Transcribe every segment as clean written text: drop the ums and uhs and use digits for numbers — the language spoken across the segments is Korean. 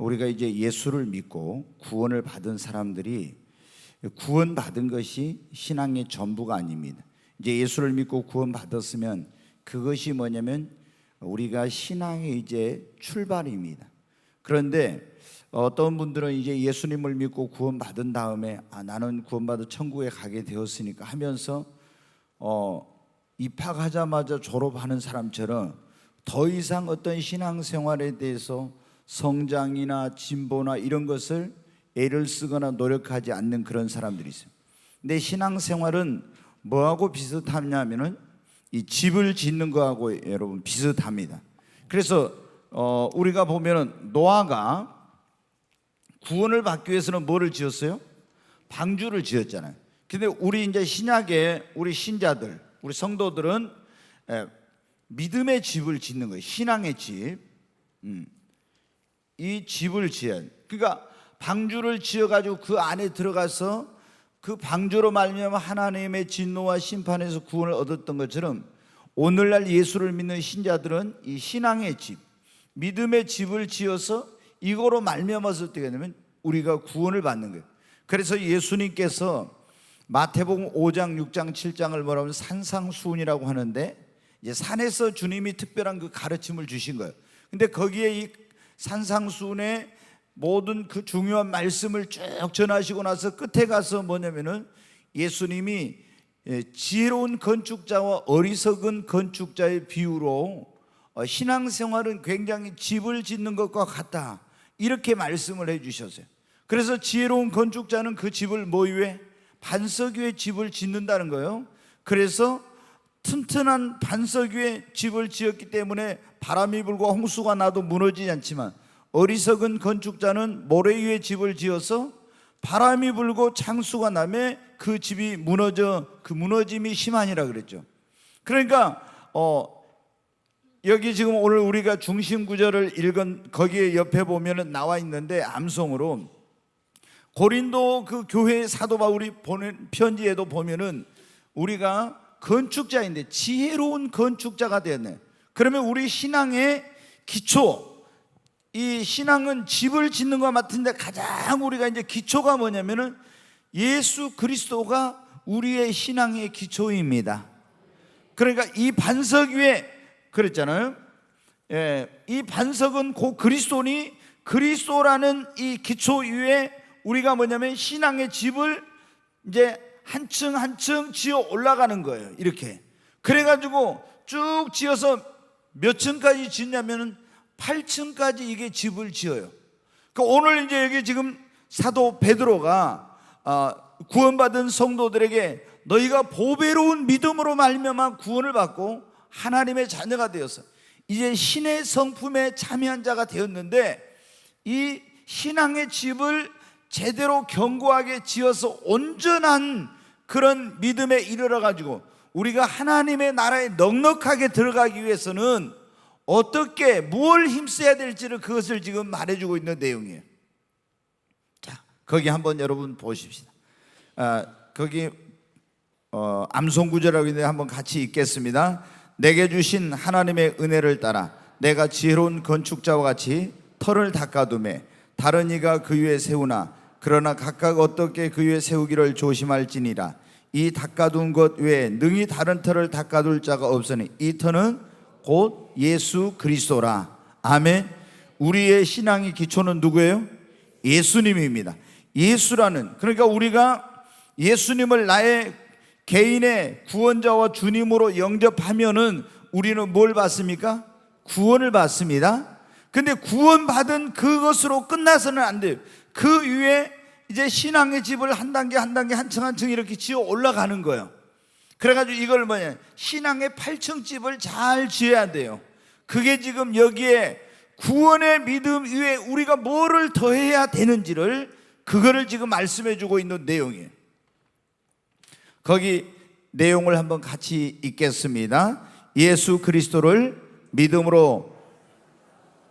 우리가 이제 예수를 믿고 구원을 받은 사람들이 구원받은 것이 신앙의 전부가 아닙니다. 이제 예수를 믿고 구원받았으면 그것이 뭐냐면 우리가 신앙의 이제 출발입니다. 그런데 어떤 분들은 이제 예수님을 믿고 구원받은 다음에 나는 구원받아 천국에 가게 되었으니까 하면서 입학하자마자 졸업하는 사람처럼 더 이상 어떤 신앙생활에 대해서 성장이나 진보나 이런 것을 애를 쓰거나 노력하지 않는 그런 사람들이 있어요. 근데 신앙생활은 뭐하고 비슷하냐면은 이 집을 짓는 거하고 여러분 비슷합니다. 그래서 우리가 보면은 노아가 구원을 받기 위해서는 뭐를 지었어요? 방주를 지었잖아요. 근데 우리 이제 신약의 우리 신자들, 우리 성도들은 믿음의 집을 짓는 거예요. 신앙의 집. 이 집을 지어야 돼요. 그러니까 방주를 지어가지고 그 안에 들어가서 그 방주로 말미암아 하나님의 진노와 심판에서 구원을 얻었던 것처럼 오늘날 예수를 믿는 신자들은 이 신앙의 집, 믿음의 집을 지어서 이거로 말미암아서 어떻게 되냐면 우리가 구원을 받는 거예요. 그래서 예수님께서 마태복음 5장, 6장, 7장을 뭐라고 하면 산상수훈이라고 하는데 이제 산에서 주님이 특별한 그 가르침을 주신 거예요. 근데 거기에 이 산상수훈의 모든 그 중요한 말씀을 쭉 전하시고 나서 끝에 가서 뭐냐면은 예수님이 지혜로운 건축자와 어리석은 건축자의 비유로 신앙생활은 굉장히 집을 짓는 것과 같다, 이렇게 말씀을 해주셨어요. 그래서 지혜로운 건축자는 그 집을 뭐 위에? 반석 위에 집을 짓는다는 거예요. 그래서 튼튼한 반석 위에 집을 지었기 때문에 바람이 불고 홍수가 나도 무너지지 않지만, 어리석은 건축자는 모래 위에 집을 지어서 바람이 불고 창수가 나면 그 집이 그 무너짐이 심하니라 그랬죠. 그러니까 여기 지금 오늘 우리가 중심 구절을 읽은 거기에 옆에 보면은 나와 있는데 암송으로 고린도 그 교회 사도 바울이 보낸 편지에도 보면은 우리가 건축자인데 지혜로운 건축자가 되었네. 그러면 우리 신앙의 기초, 이 신앙은 집을 짓는 것 같은데 가장 우리가 이제 기초가 뭐냐면은 예수 그리스도가 우리의 신앙의 기초입니다. 그러니까 이 반석 위에 그랬잖아요. 이 반석은 곧 그리스도니 그리스도라는 이 기초 위에 우리가 뭐냐면 신앙의 집을 이제 한 층 한 층 지어 올라가는 거예요. 이렇게 그래가지고 쭉 지어서 몇 층까지 짓냐면은 8층까지 이게 집을 지어요. 그러니까 오늘 이제 여기 지금 사도 베드로가 구원받은 성도들에게 너희가 보배로운 믿음으로 말미암아 구원을 받고 하나님의 자녀가 되어서 이제 신의 성품에 참여한 자가 되었는데, 이 신앙의 집을 제대로 견고하게 지어서 온전한 그런 믿음에 이르러 가지고 우리가 하나님의 나라에 넉넉하게 들어가기 위해서는 어떻게 뭘 힘써야 될지를 그것을 지금 말해주고 있는 내용이에요. 자, 거기 한번 여러분 보십시다. 거기 암송 구절이라고 있는데 한번 같이 읽겠습니다. 내게 주신 하나님의 은혜를 따라 내가 지혜로운 건축자와 같이 터를 닦아두매 다른 이가 그 위에 세우나 그러나 각각 어떻게 그 위에 세우기를 조심할지니라. 이 닦아둔 것 외에 능히 다른 터를 닦아둘 자가 없으니 이 터는 곧 예수 그리스도라. 아멘. 우리의 신앙의 기초는 누구예요? 예수님입니다. 예수라는, 그러니까 우리가 예수님을 나의 개인의 구원자와 주님으로 영접하면은 우리는 뭘 받습니까? 구원을 받습니다. 근데 구원받은 그것으로 끝나서는 안 돼요. 그 위에 이제 신앙의 집을 한 단계 한 단계 한 층 한 층 이렇게 지어 올라가는 거예요. 그래가지고 이걸 뭐냐, 신앙의 8층 집을 잘 지어야 돼요. 그게 지금 여기에 구원의 믿음 위에 우리가 뭐를 더해야 되는지를, 그거를 지금 말씀해 주고 있는 내용이에요. 거기 내용을 한번 같이 읽겠습니다. 예수 그리스도를 믿음으로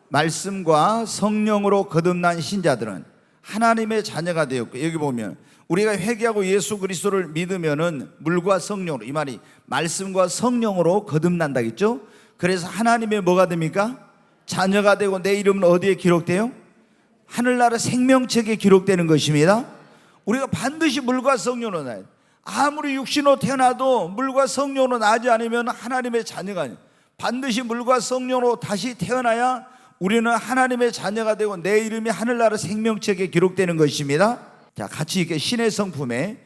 말씀과 성령으로 거듭난 신자들은 하나님의 자녀가 되었고, 여기 보면 우리가 회개하고 예수 그리스도를 믿으면은 물과 성령으로, 이 말이 말씀과 성령으로 거듭난다겠죠. 그래서 하나님의 뭐가 됩니까? 자녀가 되고 내 이름은 어디에 기록돼요? 하늘나라 생명책에 기록되는 것입니다. 우리가 반드시 물과 성령으로 나야 돼. 아무리 육신으로 태어나도 물과 성령으로 나지 않으면 하나님의 자녀가 아니에요. 반드시 물과 성령으로 다시 태어나야 우리는 하나님의 자녀가 되고 내 이름이 하늘나라 생명책에 기록되는 것입니다. 자, 같이 이렇게 신의 성품에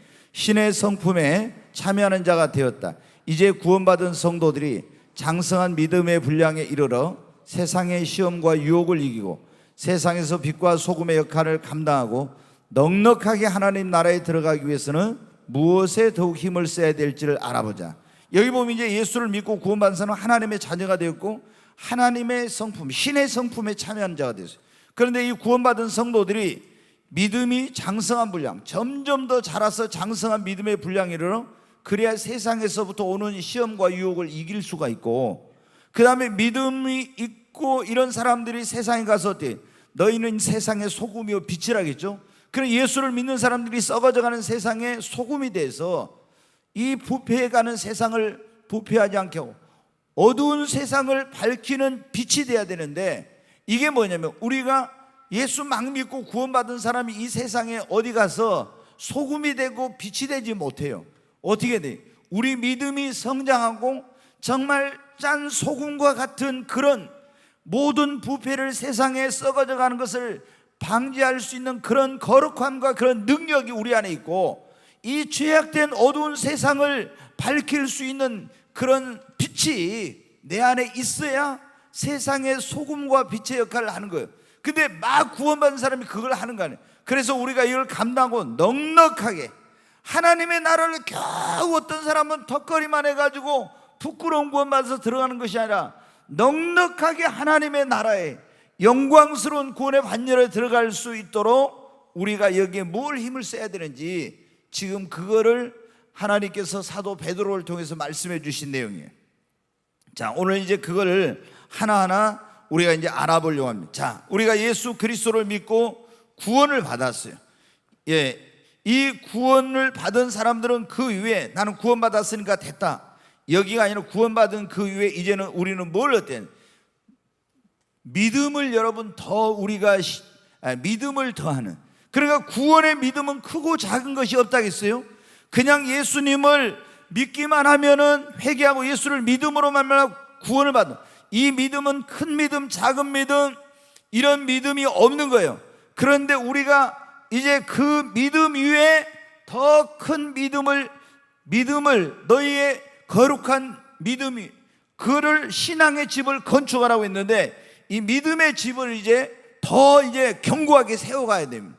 참여하는 자가 되었다. 이제 구원받은 성도들이 장성한 믿음의 분량에 이르러 세상의 시험과 유혹을 이기고 세상에서 빛과 소금의 역할을 감당하고 넉넉하게 하나님 나라에 들어가기 위해서는 무엇에 더욱 힘을 써야 될지를 알아보자. 여기 보면 이제 예수를 믿고 구원받은 사람은 하나님의 자녀가 되었고 하나님의 성품, 신의 성품에 참여하는 자가 되었어요. 그런데 이 구원받은 성도들이 믿음이 장성한 분량, 점점 더 자라서 장성한 믿음의 분량에 이르러 그래야 세상에서부터 오는 시험과 유혹을 이길 수가 있고, 그 다음에 믿음이 있고 이런 사람들이 세상에 가서 어때? 너희는 세상의 소금이요 빛이라겠죠. 그래 예수를 믿는 사람들이 썩어져가는 세상의 소금이 돼서 이 부패해가는 세상을 부패하지 않게 하고 어두운 세상을 밝히는 빛이 돼야 되는데, 이게 뭐냐면 우리가 예수 막 믿고 구원받은 사람이 이 세상에 어디 가서 소금이 되고 빛이 되지 못해요. 어떻게 돼? 우리 믿음이 성장하고 정말 짠 소금과 같은 그런 모든 부패를, 세상에 썩어져 가는 것을 방지할 수 있는 그런 거룩함과 그런 능력이 우리 안에 있고, 이 죄악된 어두운 세상을 밝힐 수 있는 그런 빛이 내 안에 있어야 세상의 소금과 빛의 역할을 하는 거예요. 근데 막 구원받은 사람이 그걸 하는 거 아니에요. 그래서 우리가 이걸 감당하고 넉넉하게 하나님의 나라를 겨우 어떤 사람은 턱걸이만 해가지고 부끄러운 구원받아서 들어가는 것이 아니라 넉넉하게 하나님의 나라에 영광스러운 구원의 반열에 들어갈 수 있도록 우리가 여기에 뭘 힘을 써야 되는지 지금 그거를 하나님께서 사도 베드로를 통해서 말씀해 주신 내용이에요. 자, 오늘 이제 그거를 하나하나 우리가 이제 알아보려고 합니다. 자, 우리가 예수 그리스도를 믿고 구원을 받았어요. 예, 이 구원을 받은 사람들은 그 이후에 나는 구원받았으니까 됐다, 여기가 아니라 구원받은 그 이후에 이제는 우리는 뭘 어때? 믿음을 여러분 더 우리가 믿음을 더하는, 그러니까 구원의 믿음은 크고 작은 것이 없다겠어요? 그냥 예수님을 믿기만 하면은 회개하고 예수를 믿음으로만 구원을 받는, 이 믿음은 큰 믿음, 작은 믿음, 이런 믿음이 없는 거예요. 그런데 우리가 이제 그 믿음 위에 더 큰 믿음을 너희의 거룩한 믿음이, 그를 신앙의 집을 건축하라고 했는데 이 믿음의 집을 이제 더 이제 견고하게 세워가야 됩니다.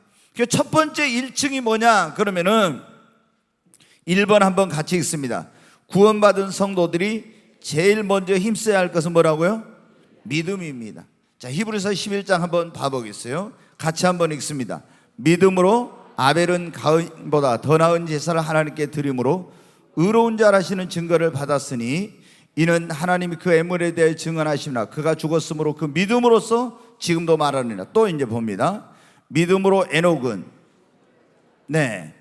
첫 번째 1층이 뭐냐 그러면은 1번 한번 같이 읽습니다. 구원받은 성도들이 제일 먼저 힘써야 할 것은 뭐라고요? 믿음입니다. 자, 히브리서 11장 한번 봐보겠어요. 같이 한번 읽습니다. 믿음으로 아벨은 가인보다 더 나은 제사를 하나님께 드림으로 의로운 자라시는 증거를 받았으니 이는 하나님이 그 애물에 대해 증언하시나 그가 죽었으므로 그 믿음으로써 지금도 말하느니라. 또 이제 봅니다. 믿음으로 에녹은, 네,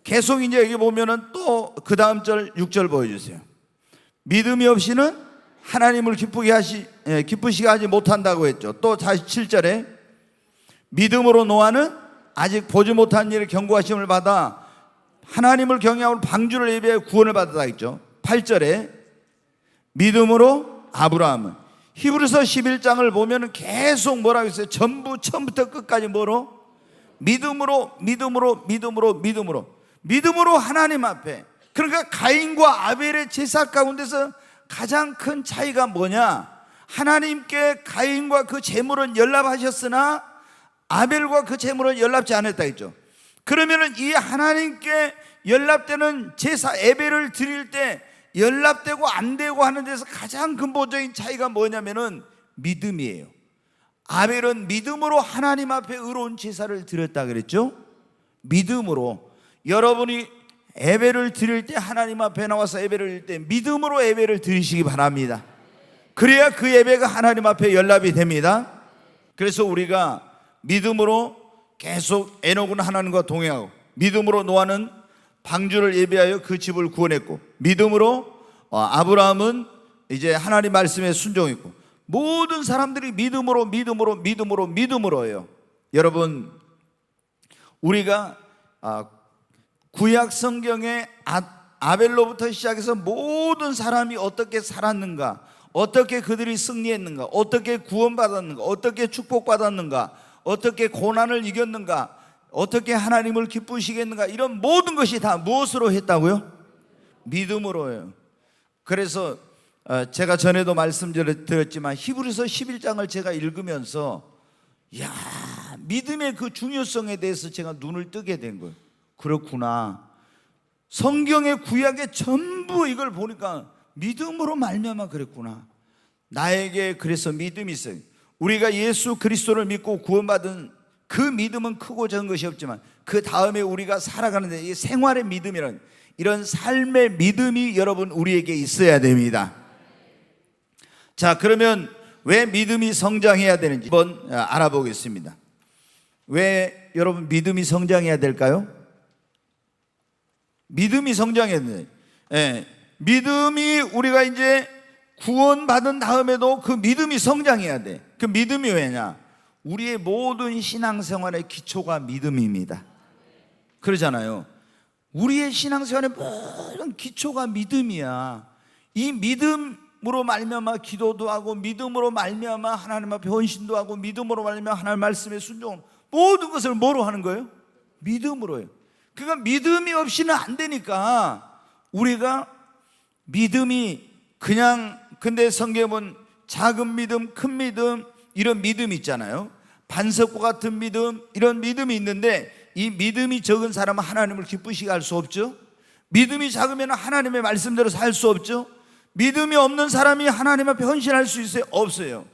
계속 이제 여기 보면은 또 그 다음 절 6절 보여주세요. 믿음이 없이는 하나님을 기쁘시게 하지 못한다고 했죠. 또 다시 7절에 믿음으로 노아는 아직 보지 못한 일을 경고하심을 받아 하나님을 경외하고 방주를 예비하여 구원을 받았다 했죠. 8절에 믿음으로 아브라함은, 히브리서 11장을 보면 계속 뭐라고 했어요? 전부 처음부터 끝까지 뭐로? 믿음으로 하나님 앞에. 그러니까 가인과 아벨의 제사 가운데서 가장 큰 차이가 뭐냐? 하나님께 가인과 그 제물은 연락하셨으나 아벨과 그 제물은 연락지 않았다 했죠. 그러면은 이 하나님께 연락되는 제사 예배를 드릴 때 연락되고 안 되고 하는 데서 가장 근본적인 차이가 뭐냐면은 믿음이에요. 아벨은 믿음으로 하나님 앞에 의로운 제사를 드렸다 그랬죠. 믿음으로. 여러분이 예배를 드릴 때, 하나님 앞에 나와서 예배를 드릴 때 믿음으로 예배를 드리시기 바랍니다. 그래야 그 예배가 하나님 앞에 연락이 됩니다. 그래서 우리가 믿음으로 계속 에녹은 하나님과 동행하고, 믿음으로 노아는 방주를 예비하여 그 집을 구원했고, 믿음으로 아브라함은 이제 하나님 말씀에 순종했고, 모든 사람들이 믿음으로예요. 여러분, 우리가 구약 성경의 아벨로부터 시작해서 모든 사람이 어떻게 살았는가, 어떻게 그들이 승리했는가, 어떻게 구원받았는가, 어떻게 축복받았는가, 어떻게 고난을 이겼는가, 어떻게 하나님을 기쁘시겠는가, 이런 모든 것이 다 무엇으로 했다고요? 믿음으로요. 그래서 제가 전에도 말씀드렸지만 히브리서 11장을 제가 읽으면서 믿음의 그 중요성에 대해서 제가 눈을 뜨게 된 거예요. 그렇구나, 성경의 구약에 전부 이걸 보니까 믿음으로 말미암아 그랬구나. 나에게 그래서 믿음이 있어요. 우리가 예수 그리스도를 믿고 구원받은 그 믿음은 크고 작은 것이 없지만 그 다음에 우리가 살아가는데 이 생활의 믿음이란 이런 삶의 믿음이 여러분 우리에게 있어야 됩니다. 자, 그러면 왜 믿음이 성장해야 되는지 한번 알아보겠습니다. 왜 여러분 믿음이 성장해야 될까요? 믿음이 성장해야 돼요. 믿음이 우리가 이제 구원받은 다음에도 그 믿음이 성장해야 돼. 그 믿음이 왜냐? 우리의 모든 신앙생활의 기초가 믿음입니다. 그러잖아요. 우리의 신앙생활의 모든 기초가 믿음이야. 이 믿음으로 말미암아 기도도 하고, 믿음으로 말미암아 하나님 앞에 헌신도 하고, 믿음으로 말미암아 하나님 말씀에 순종, 모든 것을 뭐로 하는 거예요? 믿음으로요. 그러니까 믿음이 없이는 안 되니까 우리가 믿음이 그냥, 근데 성경에 보면 작은 믿음, 큰 믿음, 이런 믿음이 있잖아요. 반석과 같은 믿음, 이런 믿음이 있는데 이 믿음이 적은 사람은 하나님을 기쁘시게 할 수 없죠. 믿음이 작으면 하나님의 말씀대로 살 수 없죠. 믿음이 없는 사람이 하나님 앞에 헌신할 수 있어요? 없어요.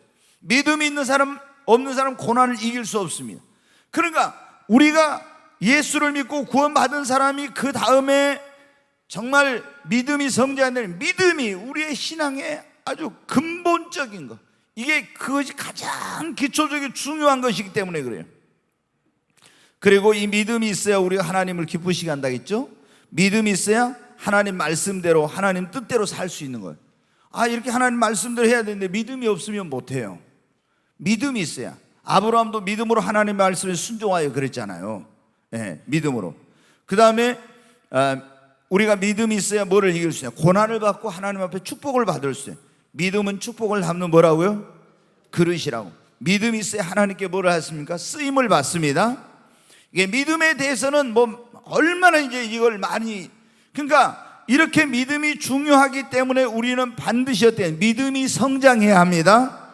믿음이 있는 사람, 없는 사람 고난을 이길 수 없습니다. 그러니까 우리가 예수를 믿고 구원받은 사람이 그 다음에 정말 믿음이 성장하는, 믿음이 우리의 신앙의 아주 근본적인 것, 이게 그것이 가장 기초적인 중요한 것이기 때문에 그래요. 그리고 이 믿음이 있어야 우리가 하나님을 기쁘시게 한다겠죠. 믿음이 있어야 하나님 말씀대로, 하나님 뜻대로 살 수 있는 거예요. 이렇게 하나님 말씀대로 해야 되는데 믿음이 없으면 못해요. 믿음이 있어야. 아브라함도 믿음으로 하나님 말씀에 순종하여 그랬잖아요. 믿음으로. 그 다음에 우리가 믿음이 있어야 뭐를 이길 수 있냐? 고난을 받고 하나님 앞에 축복을 받을 수 있어요. 믿음은 축복을 담는 뭐라고요? 그릇이라고. 믿음이 있어야 하나님께 뭐를 하십니까? 쓰임을 받습니다. 이게 믿음에 대해서는 뭐 얼마나 이제 이걸 많이, 그러니까 이렇게 믿음이 중요하기 때문에 우리는 반드시 어때요? 믿음이 성장해야 합니다.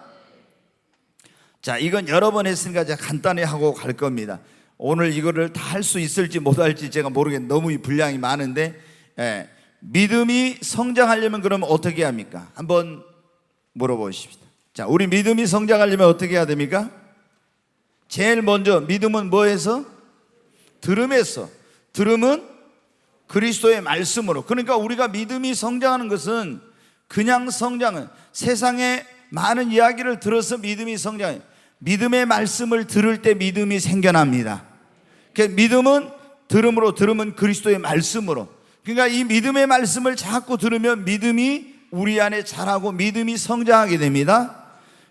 자, 이건 여러 번 했으니까 제가 간단히 하고 갈 겁니다. 오늘 이거를 다 할 수 있을지 못할지 제가 모르겠는데 너무 분량이 많은데, 믿음이 성장하려면 그러면 어떻게 합니까? 한번 물어보십시다. 자, 우리 믿음이 성장하려면 어떻게 해야 됩니까? 제일 먼저 믿음은 뭐에서? 들음에서. 들음은 그리스도의 말씀으로. 그러니까 우리가 믿음이 성장하는 것은 그냥 성장은, 세상에 많은 이야기를 들어서 믿음이 성장해요. 믿음의 말씀을 들을 때 믿음이 생겨납니다. 그러니까 믿음은 들음으로, 들음은 그리스도의 말씀으로. 그러니까 이 믿음의 말씀을 자꾸 들으면 믿음이 우리 안에 자라고 믿음이 성장하게 됩니다.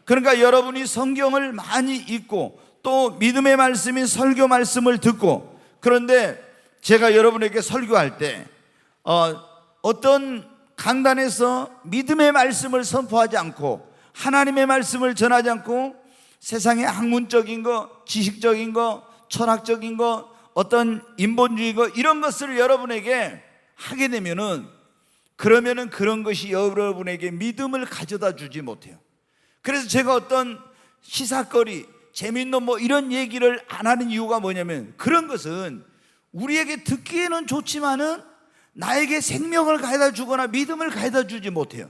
그러니까 여러분이 성경을 많이 읽고 또 믿음의 말씀인 설교 말씀을 듣고, 그런데 제가 여러분에게 설교할 때 어떤 강단에서 믿음의 말씀을 선포하지 않고 하나님의 말씀을 전하지 않고 세상의 학문적인 거, 지식적인 거, 철학적인 거, 어떤 인본주의 거, 이런 것을 여러분에게 하게 되면은, 그러면은 그런 것이 여러분에게 믿음을 가져다 주지 못해요. 그래서 제가 어떤 시사거리, 재밌는 뭐 이런 얘기를 안 하는 이유가 뭐냐면, 그런 것은 우리에게 듣기에는 좋지만은 나에게 생명을 가져다 주거나 믿음을 가져다 주지 못해요.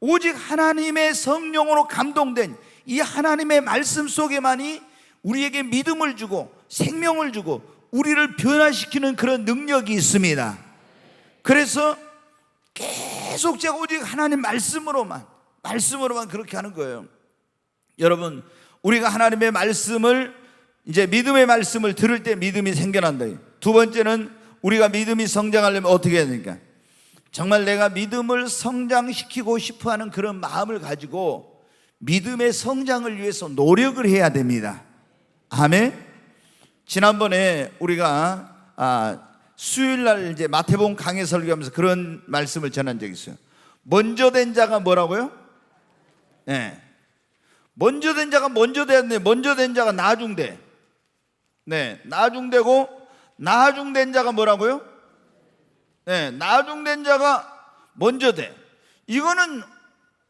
오직 하나님의 성령으로 감동된 이 하나님의 말씀 속에만이 우리에게 믿음을 주고 생명을 주고 우리를 변화시키는 그런 능력이 있습니다. 그래서 계속 제가 오직 하나님 말씀으로만 그렇게 하는 거예요. 여러분, 우리가 하나님의 말씀을, 이제 믿음의 말씀을 들을 때 믿음이 생겨난다. 두 번째는 우리가 믿음이 성장하려면 어떻게 해야 됩니까? 정말 내가 믿음을 성장시키고 싶어하는 그런 마음을 가지고 믿음의 성장을 위해서 노력을 해야 됩니다. 아멘. 지난번에 우리가 수요일 날 이제 마태복음 강해 설교하면서 그런 말씀을 전한 적이 있어요. 먼저 된 자가 뭐라고요? 네. 먼저 된 자가 먼저 되었는데 먼저 된 자가 나중돼. 네, 나중되고 나중된 자가 뭐라고요? 네, 나중된 자가 먼저 돼. 이거는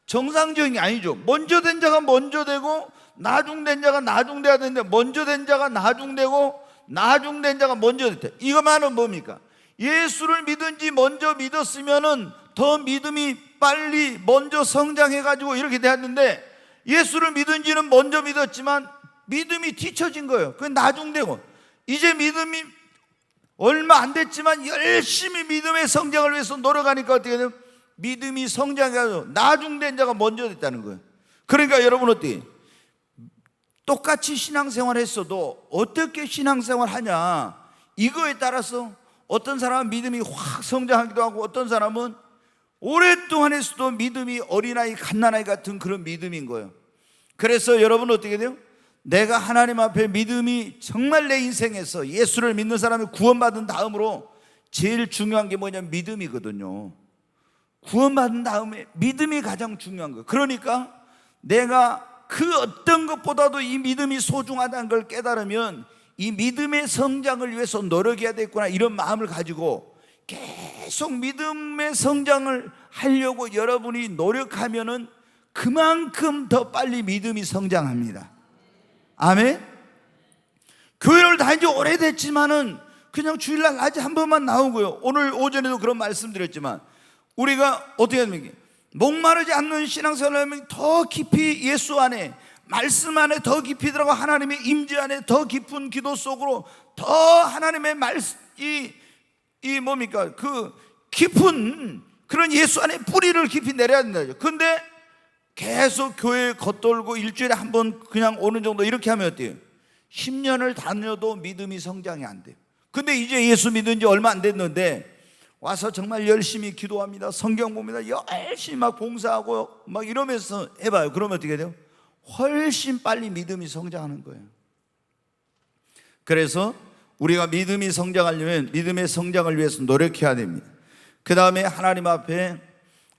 정상적인 게 아니죠. 먼저 된 자가 먼저 되고 나중된 자가 나중돼야 되는데 먼저 된 자가 나중되고 나중된 자가 먼저 됐다. 이거 말은 뭡니까? 예수를 믿은지 먼저 믿었으면은 더 믿음이 빨리 먼저 성장해가지고 이렇게 되었는데, 예수를 믿은지는 먼저 믿었지만 믿음이 뒤처진 거예요. 그게 나중되고, 이제 믿음이 얼마 안 됐지만 열심히 믿음의 성장을 위해서 노력하니까 어떻게 돼요? 믿음이 성장해가지고 나중된 자가 먼저 됐다는 거예요. 그러니까 여러분 어떻게? 똑같이 신앙생활 했어도 어떻게 신앙생활 하냐, 이거에 따라서 어떤 사람은 믿음이 확 성장하기도 하고 어떤 사람은 오랫동안 했어도 믿음이 어린아이 갓난아이 같은 그런 믿음인 거예요. 그래서 여러분 어떻게 돼요? 내가 하나님 앞에 믿음이 정말 내 인생에서 예수를 믿는 사람이 구원받은 다음으로 제일 중요한 게 뭐냐면 믿음이거든요. 구원받은 다음에 믿음이 가장 중요한 거예요. 그러니까 내가 그 어떤 것보다도 이 믿음이 소중하다는 걸 깨달으면 이 믿음의 성장을 위해서 노력해야 되겠구나, 이런 마음을 가지고 계속 믿음의 성장을 하려고 여러분이 노력하면은 그만큼 더 빨리 믿음이 성장합니다. 아멘. 교회를 다닌 지 오래됐지만은 그냥 주일날 낮에 한 번만 나오고요. 오늘 오전에도 그런 말씀드렸지만 우리가 어떻게 해야 됩니까? 목마르지 않는 신앙생활을 하면 더 깊이 예수 안에, 말씀 안에 더 깊이 들어가 하나님의 임재 안에 더 깊은 기도 속으로 더 하나님의 말씀, 뭡니까? 그 깊은 그런 예수 안에 뿌리를 깊이 내려야 된다. 근데 계속 교회 겉돌고 일주일에 한 번 그냥 오는 정도 이렇게 하면 어때요? 10년을 다녀도 믿음이 성장이 안 돼요. 근데 이제 예수 믿은 지 얼마 안 됐는데 와서 정말 열심히 기도합니다, 성경 봅니다, 열심히 막 봉사하고 막 이러면서 해봐요. 그러면 어떻게 돼요? 훨씬 빨리 믿음이 성장하는 거예요. 그래서 우리가 믿음이 성장하려면 믿음의 성장을 위해서 노력해야 됩니다. 그 다음에 하나님 앞에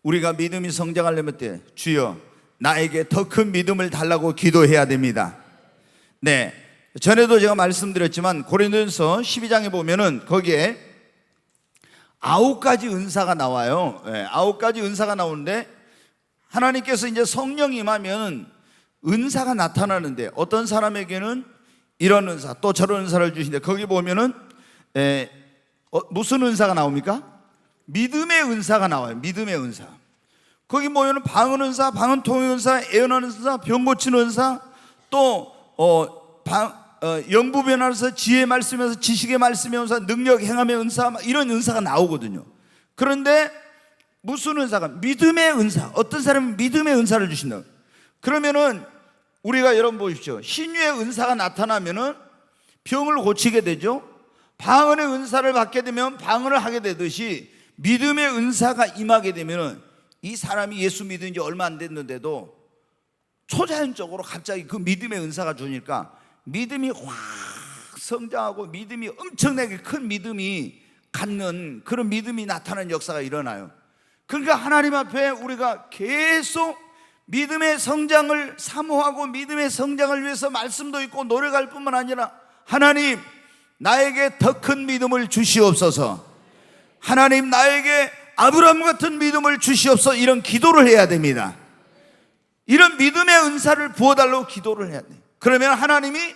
우리가 믿음이 성장하려면 어때요? 주여 나에게 더 큰 믿음을 달라고 기도해야 됩니다. 네, 전에도 제가 말씀드렸지만 고린도전서 12장에 보면은 거기에 9가지 은사가 나와요. 네, 9가지 은사가 나오는데 하나님께서 이제 성령이 임하면 은사가 나타나는데 어떤 사람에게는 이런 은사 또 저런 은사를 주시는데 거기 보면은 무슨 은사가 나옵니까? 믿음의 은사가 나와요. 믿음의 은사. 거기 보면은 방언 은사, 방언 통역 은사, 예언하는 은사, 병 고치는 은사, 또 영부 변화에서 지혜의 말씀에서 지식의 말씀의 은사, 능력 행함의 은사, 이런 은사가 나오거든요. 그런데 무슨 은사가? 믿음의 은사. 어떤 사람은 믿음의 은사를 주신다. 그러면은 우리가 여러분 보십시오. 신유의 은사가 나타나면은 병을 고치게 되죠. 방언의 은사를 받게 되면 방언을 하게 되듯이 믿음의 은사가 임하게 되면은 이 사람이 예수 믿은 지 얼마 안 됐는데도 초자연적으로 갑자기 그 믿음의 은사가 주니까 믿음이 확 성장하고 믿음이 엄청나게 큰 믿음이 갖는 그런 믿음이 나타나는 역사가 일어나요. 그러니까 하나님 앞에 우리가 계속 믿음의 성장을 사모하고 믿음의 성장을 위해서 말씀도 있고 노력할 뿐만 아니라 하나님 나에게 더 큰 믿음을 주시옵소서, 하나님 나에게 아브라함 같은 믿음을 주시옵소서, 이런 기도를 해야 됩니다. 이런 믿음의 은사를 부어달라고 기도를 해야 돼요. 그러면 하나님이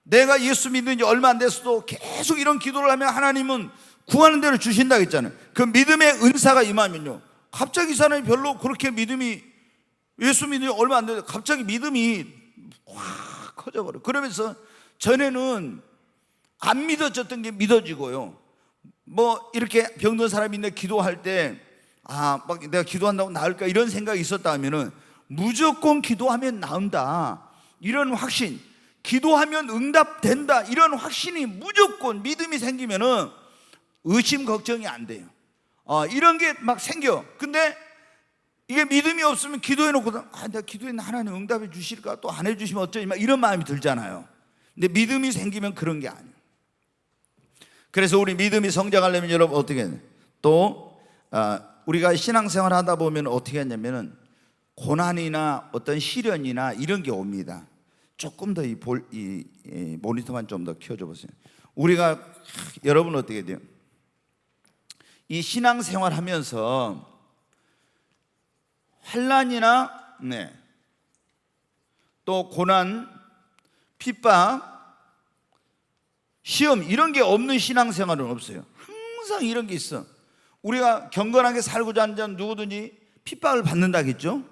내가 예수 믿는 지 얼마 안 됐어도 계속 이런 기도를 하면 하나님은 구하는 대로 주신다고 했잖아요. 그 믿음의 은사가 임하면요 갑자기 이 사람이 별로 그렇게 믿음이 예수 믿는 지 얼마 안 됐는데 갑자기 믿음이 확 커져버려요. 그러면서 전에는 안 믿어졌던 게 믿어지고요, 뭐 이렇게 병든 사람이 있는데 기도할 때 막 내가 기도한다고 나을까 이런 생각이 있었다 하면은 무조건 기도하면 나온다 이런 확신, 기도하면 응답된다 이런 확신이 무조건 믿음이 생기면은 의심 걱정이 안 돼요. 이런 게 막 생겨. 근데 이게 믿음이 없으면 기도해놓고 내가 기도했는데 하나님 응답해 주실까, 또 안 해주시면 어쩌지, 막 이런 마음이 들잖아요. 근데 믿음이 생기면 그런 게 아니에요. 그래서 우리 믿음이 성장하려면 여러분 어떻게 해야 돼요? 또 우리가 신앙생활 하다 보면 어떻게 하냐면은 고난이나 어떤 시련이나 이런 게 옵니다. 조금 더 이 모니터만 좀 더 켜줘 보세요. 우리가 여러분 어떻게 돼요? 이 신앙생활 하면서 환난이나 또 고난, 핍박, 시험 이런 게 없는 신앙생활은 없어요. 항상 이런 게 있어. 우리가 경건하게 살고자 하는 자는 누구든지 핍박을 받는다겠죠.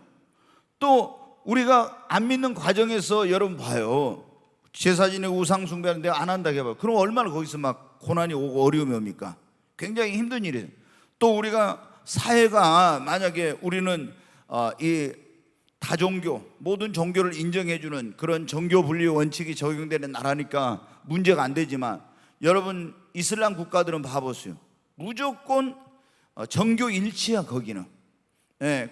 또 우리가 안 믿는 과정에서 여러분 봐요. 제사 지내고 우상 숭배하는데 안 한다고 해봐요. 그럼 얼마나 거기서 막 고난이 오고 어려움이 옵니까? 굉장히 힘든 일이에요. 또 우리가 사회가 만약에 우리는 이 다종교 모든 종교를 인정해주는 그런 종교 분리 원칙이 적용되는 나라니까 문제가 안 되지만 여러분 이슬람 국가들은 봐보세요. 무조건 정교 일치야 거기는.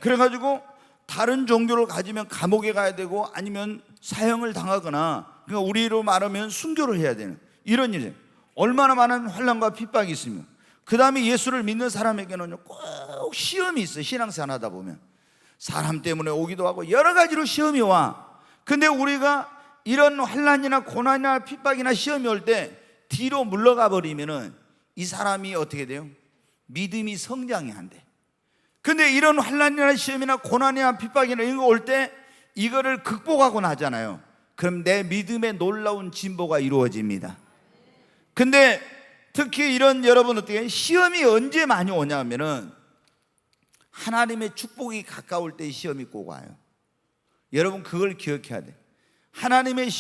그래가지고 다른 종교를 가지면 감옥에 가야 되고 아니면 사형을 당하거나 그러니까 우리로 말하면 순교를 해야 되는 이런 일이에요. 얼마나 많은 환난과 핍박이 있으면 그 다음에 예수를 믿는 사람에게는 꼭 시험이 있어요. 신앙생활 하다 보면 사람 때문에 오기도 하고 여러 가지로 시험이 와. 근데 우리가 이런 환난이나 고난이나 핍박이나 시험이 올 때 뒤로 물러가 버리면은 이 사람이 어떻게 돼요? 믿음이 성장이 안 돼. 근데 이런 환난이나 시험이나 고난이나 핍박이나 이런 거 올 때 이거를 극복하고 나잖아요. 그럼 내 믿음의 놀라운 진보가 이루어집니다. 근데 특히 이런 여러분 어떻게 시험이 언제 많이 오냐면은 하나님의 축복이 가까울 때 시험이 꼭 와요. 여러분 그걸 기억해야 돼. 하나님의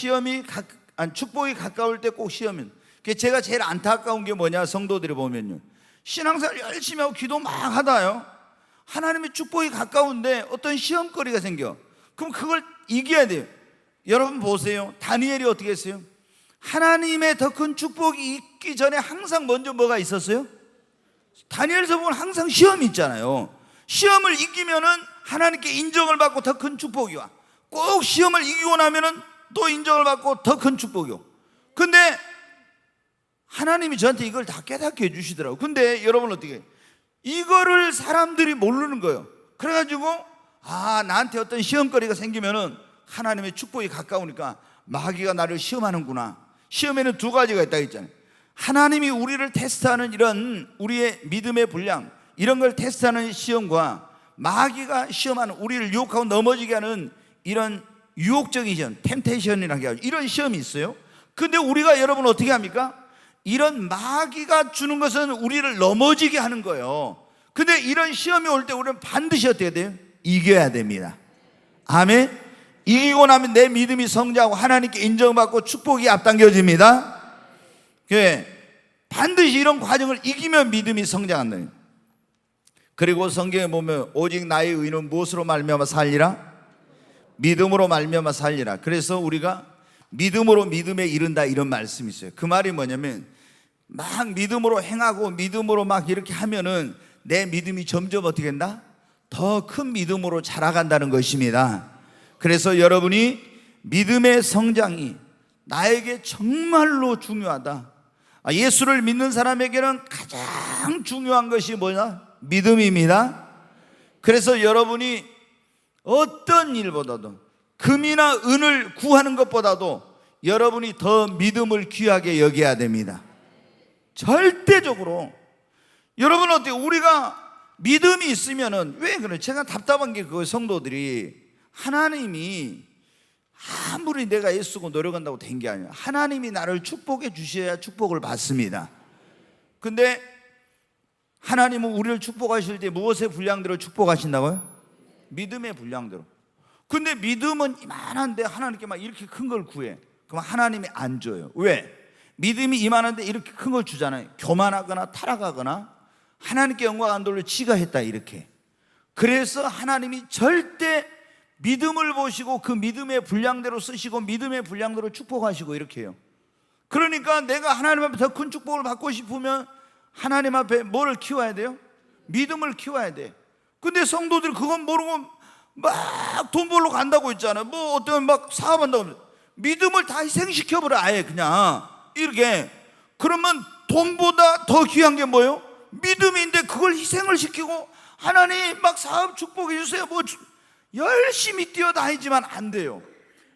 축복이 가까울 때 꼭 시험이. 제가 제일 안타까운 게 뭐냐 성도들이 보면요, 신앙생활 열심히 하고 기도 막 하다요 하나님의 축복이 가까운데 어떤 시험거리가 생겨. 그럼 그걸 이겨야 돼요. 여러분 보세요. 다니엘이 어떻게 했어요? 하나님의 더 큰 축복이 있기 전에 항상 먼저 뭐가 있었어요? 다니엘서 보면 항상 시험이 있잖아요. 시험을 이기면은 하나님께 인정을 받고 더 큰 축복이 와. 꼭 시험을 이기고 나면은 또 인정을 받고 더 큰 축복이 와. 근데 하나님이 저한테 이걸 다 깨닫게 해주시더라고요. 근데 여러분 어떻게 해요? 이거를 사람들이 모르는 거예요. 그래가지고 나한테 어떤 시험거리가 생기면은 하나님의 축복이 가까우니까 마귀가 나를 시험하는구나. 시험에는 두 가지가 있다고 했잖아요. 하나님이 우리를 테스트하는 이런 우리의 믿음의 분량 이런 걸 테스트하는 시험과 마귀가 시험하는 우리를 유혹하고 넘어지게 하는 이런 유혹적인 시험, 템테이션이라고 하죠. 이런 시험이 있어요. 근데 우리가 여러분 어떻게 합니까? 이런 마귀가 주는 것은 우리를 넘어지게 하는 거예요. 근데 이런 시험이 올 때 우리는 반드시 어떻게 돼요? 이겨야 됩니다. 아멘. 이기고 나면 내 믿음이 성장하고 하나님께 인정받고 축복이 앞당겨집니다. 반드시 이런 과정을 이기면 믿음이 성장한다. 그리고 성경에 보면 오직 나의 의는 무엇으로 말미암아 살리라? 믿음으로 말미암아 살리라. 그래서 우리가 믿음으로 믿음에 이른다 이런 말씀이 있어요. 그 말이 뭐냐면 막 믿음으로 행하고 믿음으로 막 이렇게 하면은 내 믿음이 점점 어떻게 된다? 더 큰 믿음으로 자라간다는 것입니다. 그래서 여러분이 믿음의 성장이 나에게 정말로 중요하다. 예수를 믿는 사람에게는 가장 중요한 것이 뭐냐? 믿음입니다. 그래서 여러분이 어떤 일보다도 금이나 은을 구하는 것보다도 여러분이 더 믿음을 귀하게 여겨야 됩니다. 절대적으로. 여러분 어때요? 우리가 믿음이 있으면은 왜 그래? 제가 답답한 게 그 성도들이 하나님이 아무리 내가 애쓰고 노력한다고 된 게 아니야. 하나님이 나를 축복해 주셔야 축복을 받습니다. 근데 하나님은 우리를 축복하실 때 무엇의 분량대로 축복하신다고요? 믿음의 분량대로. 근데 믿음은 이만한데 하나님께 막 이렇게 큰 걸 구해. 그럼 하나님이 안 줘요. 왜? 믿음이 이만한데 이렇게 큰 걸 주잖아요. 교만하거나 타락하거나 하나님께 영광 안 돌려 지가 했다 이렇게. 그래서 하나님이 절대 믿음을 보시고 그 믿음의 분량대로 쓰시고 믿음의 분량대로 축복하시고 이렇게 해요. 그러니까 내가 하나님 앞에 더 큰 축복을 받고 싶으면 하나님 앞에 뭐를 키워야 돼요? 믿음을 키워야 돼. 근데 성도들이 그건 모르고 막 돈 벌러 간다고 했잖아요. 뭐 어떤 막 사업한다고. 믿음을 다 희생시켜버려. 아예 그냥 이렇게. 그러면 돈보다 더 귀한 게 뭐예요? 믿음인데 그걸 희생을 시키고 하나님 막 사업 축복해 주세요 뭐 열심히 뛰어다니지만 안 돼요.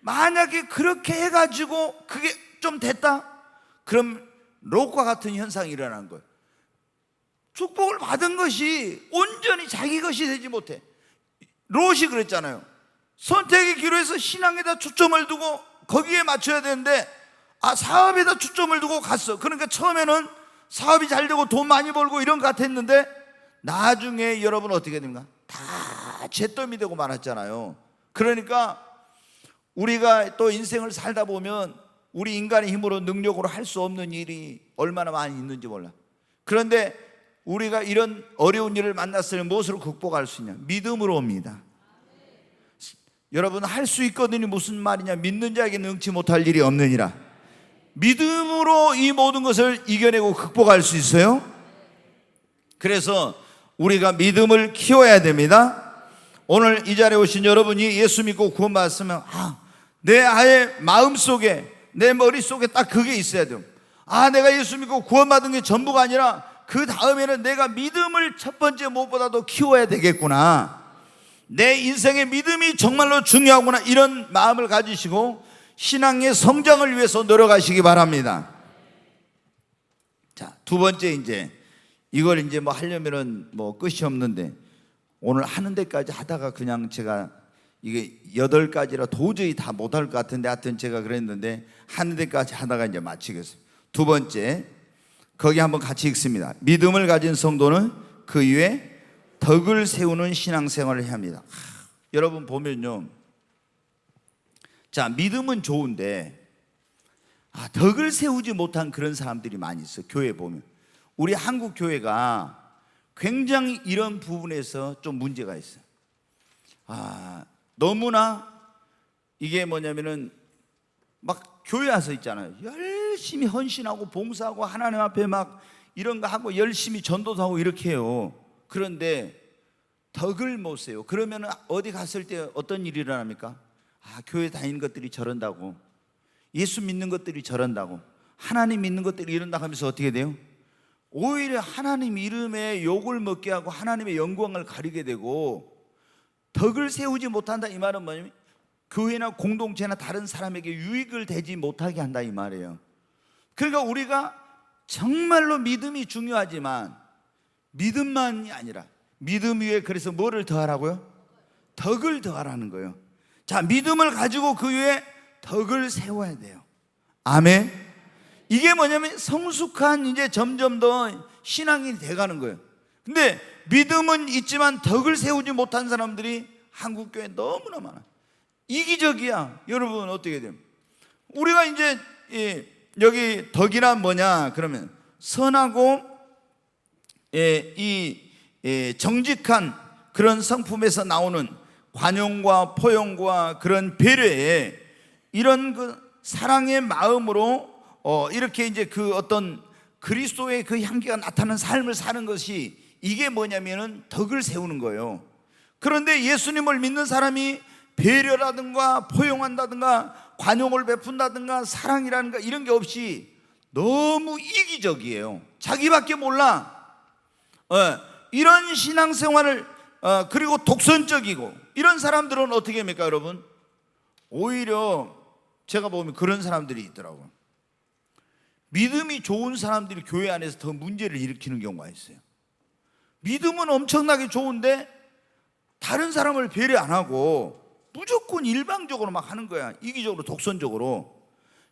만약에 그렇게 해가지고 그게 좀 됐다? 그럼 롯과 같은 현상이 일어나는 거예요. 축복을 받은 것이 온전히 자기 것이 되지 못해. 롯이 그랬잖아요. 선택의 기로에서 신앙에다 초점을 두고 거기에 맞춰야 되는데 사업에다 초점을 두고 갔어. 그러니까 처음에는 사업이 잘 되고 돈 많이 벌고 이런 것 같았는데 나중에 여러분 어떻게 됩니까? 다 잿더미 되고 말았잖아요. 그러니까 우리가 또 인생을 살다 보면 우리 인간의 힘으로 능력으로 할 수 없는 일이 얼마나 많이 있는지 몰라. 그런데 우리가 이런 어려운 일을 만났을 때 무엇으로 극복할 수 있냐? 믿음으로 옵니다. 여러분 할 수 있거든요. 무슨 말이냐? 믿는 자에게 능치 못할 일이 없느니라. 믿음으로 이 모든 것을 이겨내고 극복할 수 있어요. 그래서 우리가 믿음을 키워야 됩니다. 오늘 이 자리에 오신 여러분이 예수 믿고 구원받았으면 내 아예 마음속에 내 머릿속에 딱 그게 있어야 돼요. 내가 예수 믿고 구원받은 게 전부가 아니라 그 다음에는 내가 믿음을 첫 번째 무엇보다도 키워야 되겠구나. 내 인생의 믿음이 정말로 중요하구나. 이런 마음을 가지시고 신앙의 성장을 위해서 노력하시기 바랍니다. 자, 두 번째 이걸 뭐 하려면은 뭐 끝이 없는데 오늘 하는 데까지 하다가 그냥 제가 이게 8가지라 도저히 다 못할 것 같은데 하여튼 제가 그랬는데 하는 데까지 하다가 이제 마치겠습니다. 두 번째, 거기 한번 같이 읽습니다. 믿음을 가진 성도는 그 위에 덕을 세우는 신앙생활을 해야 합니다. 여러분 보면요, 자, 믿음은 좋은데 덕을 세우지 못한 그런 사람들이 많이 있어요. 교회 보면 우리 한국 교회가 굉장히 이런 부분에서 좀 문제가 있어요. 너무나 이게 뭐냐면은 막 교회 와서 있잖아요. 열심히 헌신하고 봉사하고 하나님 앞에 막 이런 거 하고 열심히 전도도 하고 이렇게 해요. 그런데 덕을 못 세요. 그러면 어디 갔을 때 어떤 일이 일어납니까? 교회 다니는 것들이 저런다고, 예수 믿는 것들이 저런다고, 하나님 믿는 것들이 이런다고 하면서 어떻게 돼요? 오히려 하나님 이름에 욕을 먹게 하고 하나님의 영광을 가리게 되고 덕을 세우지 못한다. 이 말은 뭐냐면 교회나 공동체나 다른 사람에게 유익을 되지 못하게 한다 이 말이에요. 그러니까 우리가 정말로 믿음이 중요하지만 믿음만이 아니라 믿음 위에 그래서 뭐를 더하라고요? 덕을 더하라는 거예요. 자, 믿음을 가지고 그 위에 덕을 세워야 돼요. 아멘. 이게 뭐냐면 성숙한 이제 점점 더 신앙이 돼가는 거예요. 근데 믿음은 있지만 덕을 세우지 못한 사람들이 한국 교회에 너무나 많아요. 이기적이야. 여러분 어떻게 돼요? 우리가 이제 여기 덕이란 뭐냐 그러면 선하고 정직한 그런 성품에서 나오는 관용과 포용과 그런 배려에 이런 그 사랑의 마음으로 이렇게 이제 그 어떤 그리스도의 그 향기가 나타나는 삶을 사는 것이 이게 뭐냐면은 덕을 세우는 거예요. 그런데 예수님을 믿는 사람이 배려라든가 포용한다든가 관용을 베푼다든가 사랑이라든가 이런 게 없이 너무 이기적이에요. 자기밖에 몰라. 이런 신앙생활을 그리고 독선적이고 이런 사람들은 어떻게 합니까 여러분? 오히려 제가 보면 그런 사람들이 있더라고요. 믿음이 좋은 사람들이 교회 안에서 더 문제를 일으키는 경우가 있어요. 믿음은 엄청나게 좋은데 다른 사람을 배려 안 하고 무조건 일방적으로 막 하는 거야. 이기적으로 독선적으로.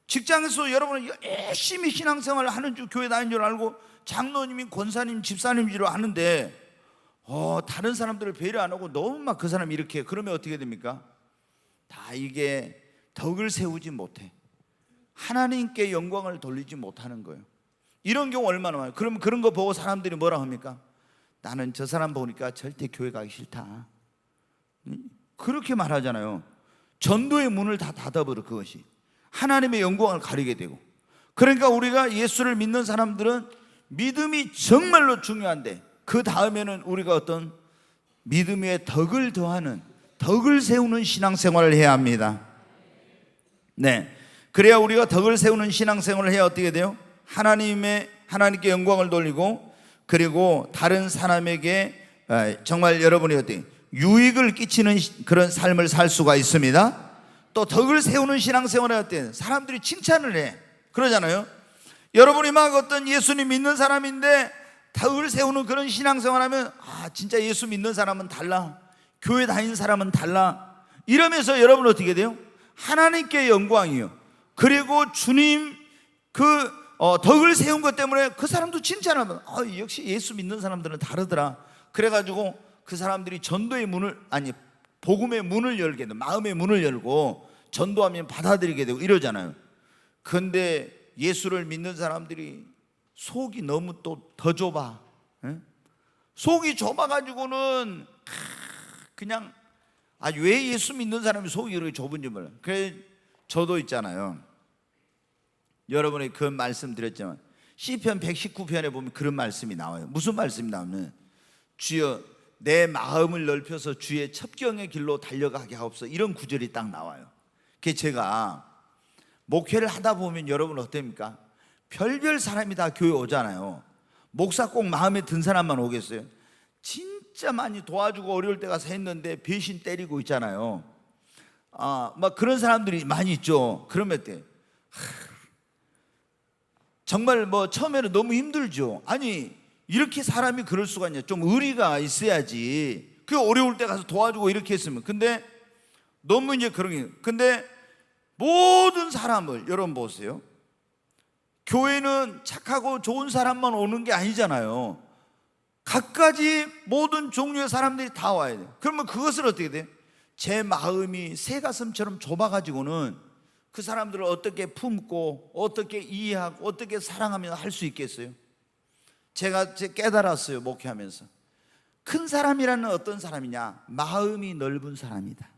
직장에서 여러분은 열심히 신앙생활을 하는 줄 교회 다니는 줄 알고 장로님이 권사님 집사님인 줄 아는데 다른 사람들을 배려 안 하고 너무 막 그 사람이 이렇게 해. 그러면 어떻게 됩니까? 다 이게 덕을 세우지 못해. 하나님께 영광을 돌리지 못하는 거예요. 이런 경우 얼마나 많아요. 그러면 그런 거 보고 사람들이 뭐라 합니까? 나는 저 사람 보니까 절대 교회 가기 싫다. 그렇게 말하잖아요. 전도의 문을 다 닫아버려. 그것이 하나님의 영광을 가리게 되고. 그러니까 우리가 예수를 믿는 사람들은 믿음이 정말로 중요한데 그 다음에는 우리가 어떤 믿음 위에 덕을 더하는 덕을 세우는 신앙생활을 해야 합니다. 네. 그래야 우리가 덕을 세우는 신앙생활을 해야 어떻게 돼요? 하나님께 영광을 돌리고, 그리고 다른 사람에게 정말 여러분이 어떻게 유익을 끼치는 그런 삶을 살 수가 있습니다. 또 덕을 세우는 신앙생활을 할 때 사람들이 칭찬을 해. 그러잖아요. 여러분이 막 어떤 예수님 믿는 사람인데 덕을 세우는 그런 신앙생활 하면, 진짜 예수 믿는 사람은 달라, 교회 다니는 사람은 달라, 이러면서 여러분 어떻게 돼요? 하나님께 영광이요, 그리고 주님 덕을 세운 것 때문에 그 사람도 칭찬하면, 역시 예수 믿는 사람들은 다르더라. 그래가지고 그 사람들이 전도의 문을, 복음의 문을 열게 돼, 마음의 문을 열고 전도하면 받아들이게 되고 이러잖아요. 그런데 예수를 믿는 사람들이 속이 너무 또 더 좁아. 속이 좁아가지고는 그냥, 왜 예수 믿는 사람이 속이 이렇게 좁은지 몰라. 그래, 저도 있잖아요. 여러분이 그 말씀 드렸지만 시편 119편에 보면 그런 말씀이 나와요. 무슨 말씀이 나오면, 주여 내 마음을 넓혀서 주의 첩경의 길로 달려가게 하옵소서, 이런 구절이 딱 나와요. 그게 제가 목회를 하다 보면 여러분 어떻습니까? 별별 사람이 다 교회 오잖아요. 목사 꼭 마음에 든 사람만 오겠어요? 진짜 많이 도와주고 어려울 때 가서 했는데 배신 때리고 있잖아요. 막 그런 사람들이 많이 있죠. 그러면 어때? 정말 처음에는 너무 힘들죠. 이렇게 사람이 그럴 수가 있냐. 좀 의리가 있어야지. 그 어려울 때 가서 도와주고 이렇게 했으면. 근데 너무 이제 그런 게. 근데 모든 사람을 여러분 보세요. 교회는 착하고 좋은 사람만 오는 게 아니잖아요. 갖가지 모든 종류의 사람들이 다 와야 돼요. 그러면 그것을 어떻게 돼요? 제 마음이 새가슴처럼 좁아가지고는 그 사람들을 어떻게 품고 어떻게 이해하고 어떻게 사랑하면 할 수 있겠어요? 제가 깨달았어요. 목회하면서 큰 사람이라는 어떤 사람이냐? 마음이 넓은 사람이다.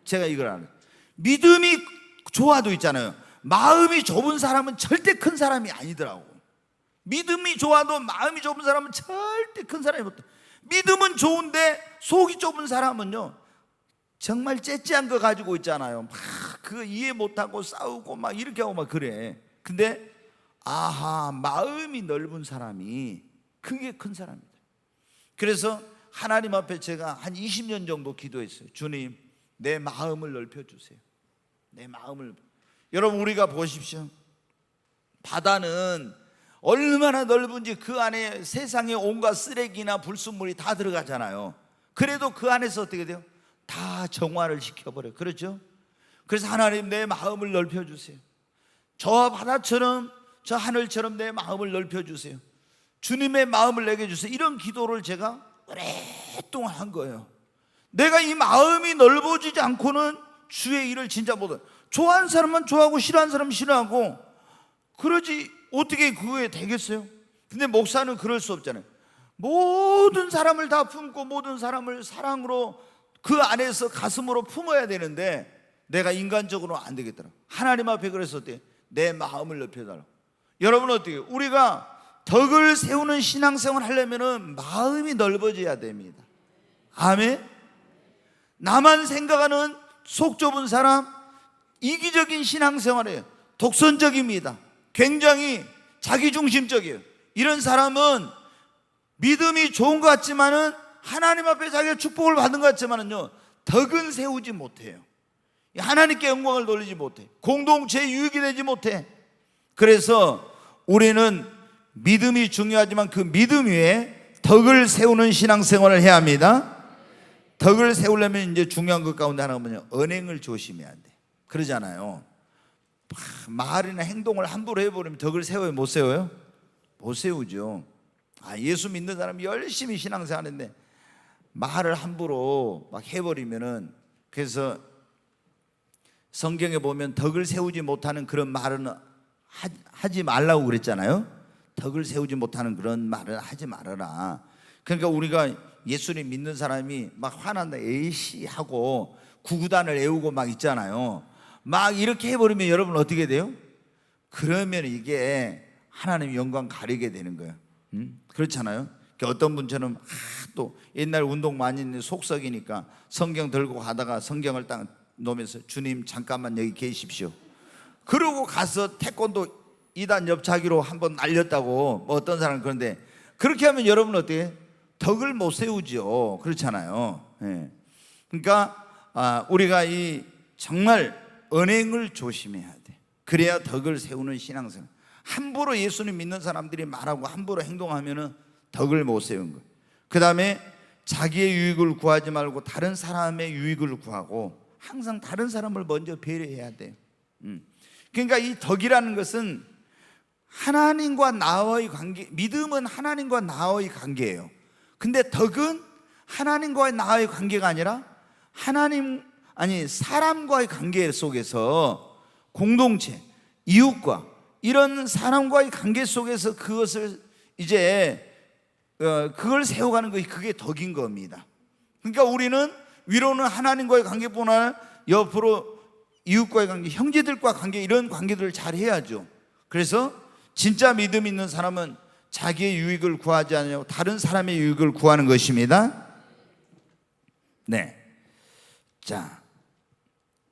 제가 이걸 알아요. 믿음이 좋아도 있잖아요. 마음이 좁은 사람은 절대 큰 사람이 아니더라고. 믿음이 좋아도 마음이 좁은 사람은 절대 큰 사람이 없다. 믿음은 좋은데 속이 좁은 사람은요, 정말 째째한 거 가지고 있잖아요. 막 그거 이해 못하고 싸우고 막 이렇게 하고 막 그래. 근데 마음이 넓은 사람이 그게 큰 사람이다. 그래서 하나님 앞에 제가 한 20년 정도 기도했어요. 주님, 내 마음을 넓혀주세요. 내 마음을. 여러분, 우리가 보십시오. 바다는 얼마나 넓은지 그 안에 세상의 온갖 쓰레기나 불순물이 다 들어가잖아요. 그래도 그 안에서 어떻게 돼요? 다 정화를 시켜버려요. 그렇죠? 그래서 하나님, 내 마음을 넓혀주세요. 저 바다처럼, 저 하늘처럼 내 마음을 넓혀주세요. 주님의 마음을 내게 주세요. 이런 기도를 제가 오랫동안 한 거예요. 내가 이 마음이 넓어지지 않고는 주의 일을 진짜 못해. 좋아하는 사람만 좋아하고 싫어하는 사람은 싫어하고 그러지 어떻게 그거에 되겠어요? 근데 목사는 그럴 수 없잖아요. 모든 사람을 다 품고 모든 사람을 사랑으로 그 안에서 가슴으로 품어야 되는데 내가 인간적으로 안 되겠더라. 하나님 앞에 그래서 어때요? 내 마음을 넓혀달라고. 여러분 어떻게 해요? 우리가 덕을 세우는 신앙생활을 하려면 마음이 넓어져야 됩니다. 아멘. 나만 생각하는 속 좁은 사람, 이기적인 신앙생활이에요. 독선적입니다. 굉장히 자기중심적이에요. 이런 사람은 믿음이 좋은 것 같지만은 하나님 앞에 자기가 축복을 받은 것 같지만은요, 덕은 세우지 못해요. 하나님께 영광을 돌리지 못해. 공동체에 유익이 되지 못해. 그래서 우리는 믿음이 중요하지만 그 믿음 위에 덕을 세우는 신앙생활을 해야 합니다. 덕을 세우려면 이제 중요한 것 가운데 하나가 뭐냐? 언행을 조심해야 돼. 그러잖아요. 말이나 행동을 함부로 해버리면 덕을 세워요? 못 세워요? 못 세우죠. 예수 믿는 사람이 열심히 신앙생활하는데 말을 함부로 막 해버리면은, 그래서 성경에 보면 덕을 세우지 못하는 그런 말은 하지 말라고 그랬잖아요. 덕을 세우지 못하는 그런 말은 하지 말아라. 그러니까 우리가 예수님 믿는 사람이 막 화난다 에이씨 하고 구구단을 애우고 막 있잖아요. 막 이렇게 해버리면 여러분 어떻게 돼요? 그러면 이게 하나님 영광 가리게 되는 거예요. 그렇잖아요. 어떤 분처럼 또 옛날 운동 많이 했는데 속썩이니까 성경 들고 가다가 성경을 딱 놓으면서 주님 잠깐만 여기 계십시오. 그러고 가서 태권도 2단 옆차기로 한번 날렸다고 뭐 어떤 사람은. 그런데 그렇게 하면 여러분 어떻게 덕을 못 세우죠. 그렇잖아요. 예. 그러니까 우리가 이 정말 언행을 조심해야 돼. 그래야 덕을 세우는 신앙생활. 함부로 예수님 믿는 사람들이 말하고 함부로 행동하면은 덕을 못 세운 거예요. 그 다음에 자기의 유익을 구하지 말고 다른 사람의 유익을 구하고 항상 다른 사람을 먼저 배려해야 돼요. 그러니까 이 덕이라는 것은 하나님과 나와의 관계, 믿음은 하나님과 나와의 관계예요. 근데 덕은 하나님과 나와의 관계가 아니라 사람과의 관계 속에서 공동체, 이웃과 이런 사람과의 관계 속에서 그것을 이제 그걸 세워가는 것이 그게 덕인 겁니다. 그러니까 우리는 위로는 하나님과의 관계뿐 아니라 옆으로 이웃과의 관계, 형제들과 관계, 이런 관계들을 잘 해야죠. 그래서 진짜 믿음 있는 사람은 자기의 유익을 구하지 않으려고 다른 사람의 유익을 구하는 것입니다. 네. 자,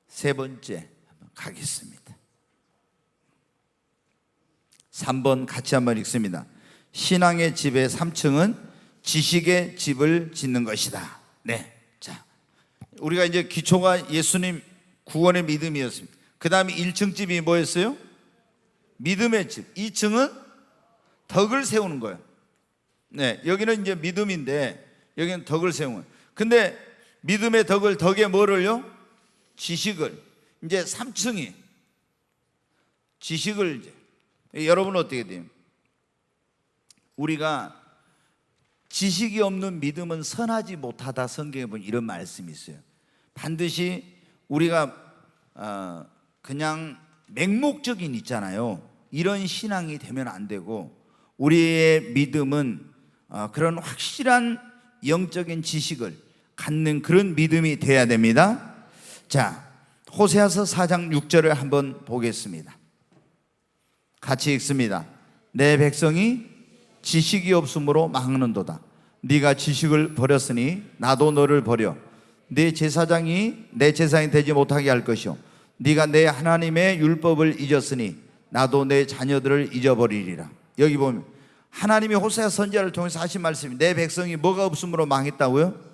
세 번째 가겠습니다. 3번 같이 한번 읽습니다. 신앙의 집의 3층은 지식의 집을 짓는 것이다. 네. 자, 우리가 이제 기초가 예수님 구원의 믿음이었습니다. 그 다음에 1층 집이 뭐였어요? 믿음의 집. 2층은 덕을 세우는 거예요. 네, 여기는 이제 믿음인데 여기는 덕을 세우는 거예요. 근데 믿음의 덕을, 덕에 뭐를요? 지식을. 이제 3층이 지식을 이제, 여러분은 어떻게 돼요? 우리가 지식이 없는 믿음은 선하지 못하다, 성경에 보면 이런 말씀이 있어요. 반드시 우리가 그냥 맹목적인 있잖아요. 이런 신앙이 되면 안 되고 우리의 믿음은 그런 확실한 영적인 지식을 갖는 그런 믿음이 돼야 됩니다. 자, 호세아서 4장 6절을 한번 보겠습니다. 같이 읽습니다. 내 백성이 지식이 없으므로 망하는도다. 네가 지식을 버렸으니 나도 너를 버려 네 제사장이 내 제사장이 되지 못하게 할 것이요 네가 내 하나님의 율법을 잊었으니 나도 내 자녀들을 잊어버리리라. 여기 보면 하나님이 호세아 선지자를 통해서 하신 말씀이, 내 백성이 뭐가 없으므로 망했다고요?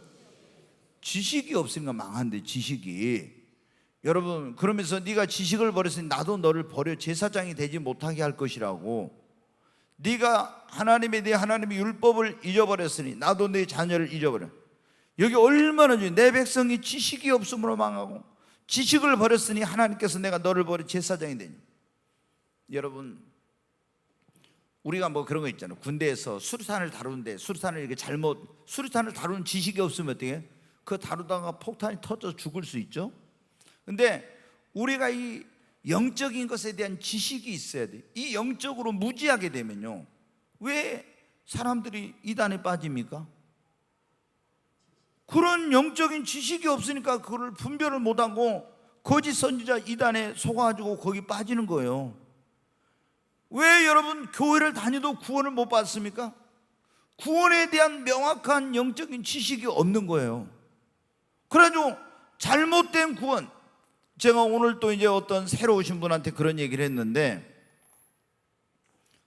지식이 없으니까 망한대. 지식이. 여러분, 그러면서 네가 지식을 버렸으니 나도 너를 버려 제사장이 되지 못하게 할 것이라고. 네가 내 하나님의 율법을 잊어버렸으니 나도 네 자녀를 잊어버려. 여기 얼마나 중요해. 내 백성이 지식이 없으므로 망하고 지식을 버렸으니 하나님께서 내가 너를 버려 제사장이 되니. 여러분, 우리가 뭐 그런 거 있잖아요. 군대에서 수류탄을 다루는데 수류탄을 이렇게 수류탄을 다루는 지식이 없으면 어떻게 해? 그거 다루다가 폭탄이 터져 죽을 수 있죠. 근데 우리가 이 영적인 것에 대한 지식이 있어야 돼. 이 영적으로 무지하게 되면요, 왜 사람들이 이단에 빠집니까? 그런 영적인 지식이 없으니까 그걸 분별을 못하고 거짓 선지자 이단에 속아가지고 거기 빠지는 거예요. 왜 여러분 교회를 다니도 구원을 못 받습니까? 구원에 대한 명확한 영적인 지식이 없는 거예요. 그래가지고 잘못된 구원. 제가 오늘 또 이제 어떤 새로 오신 분한테 그런 얘기를 했는데,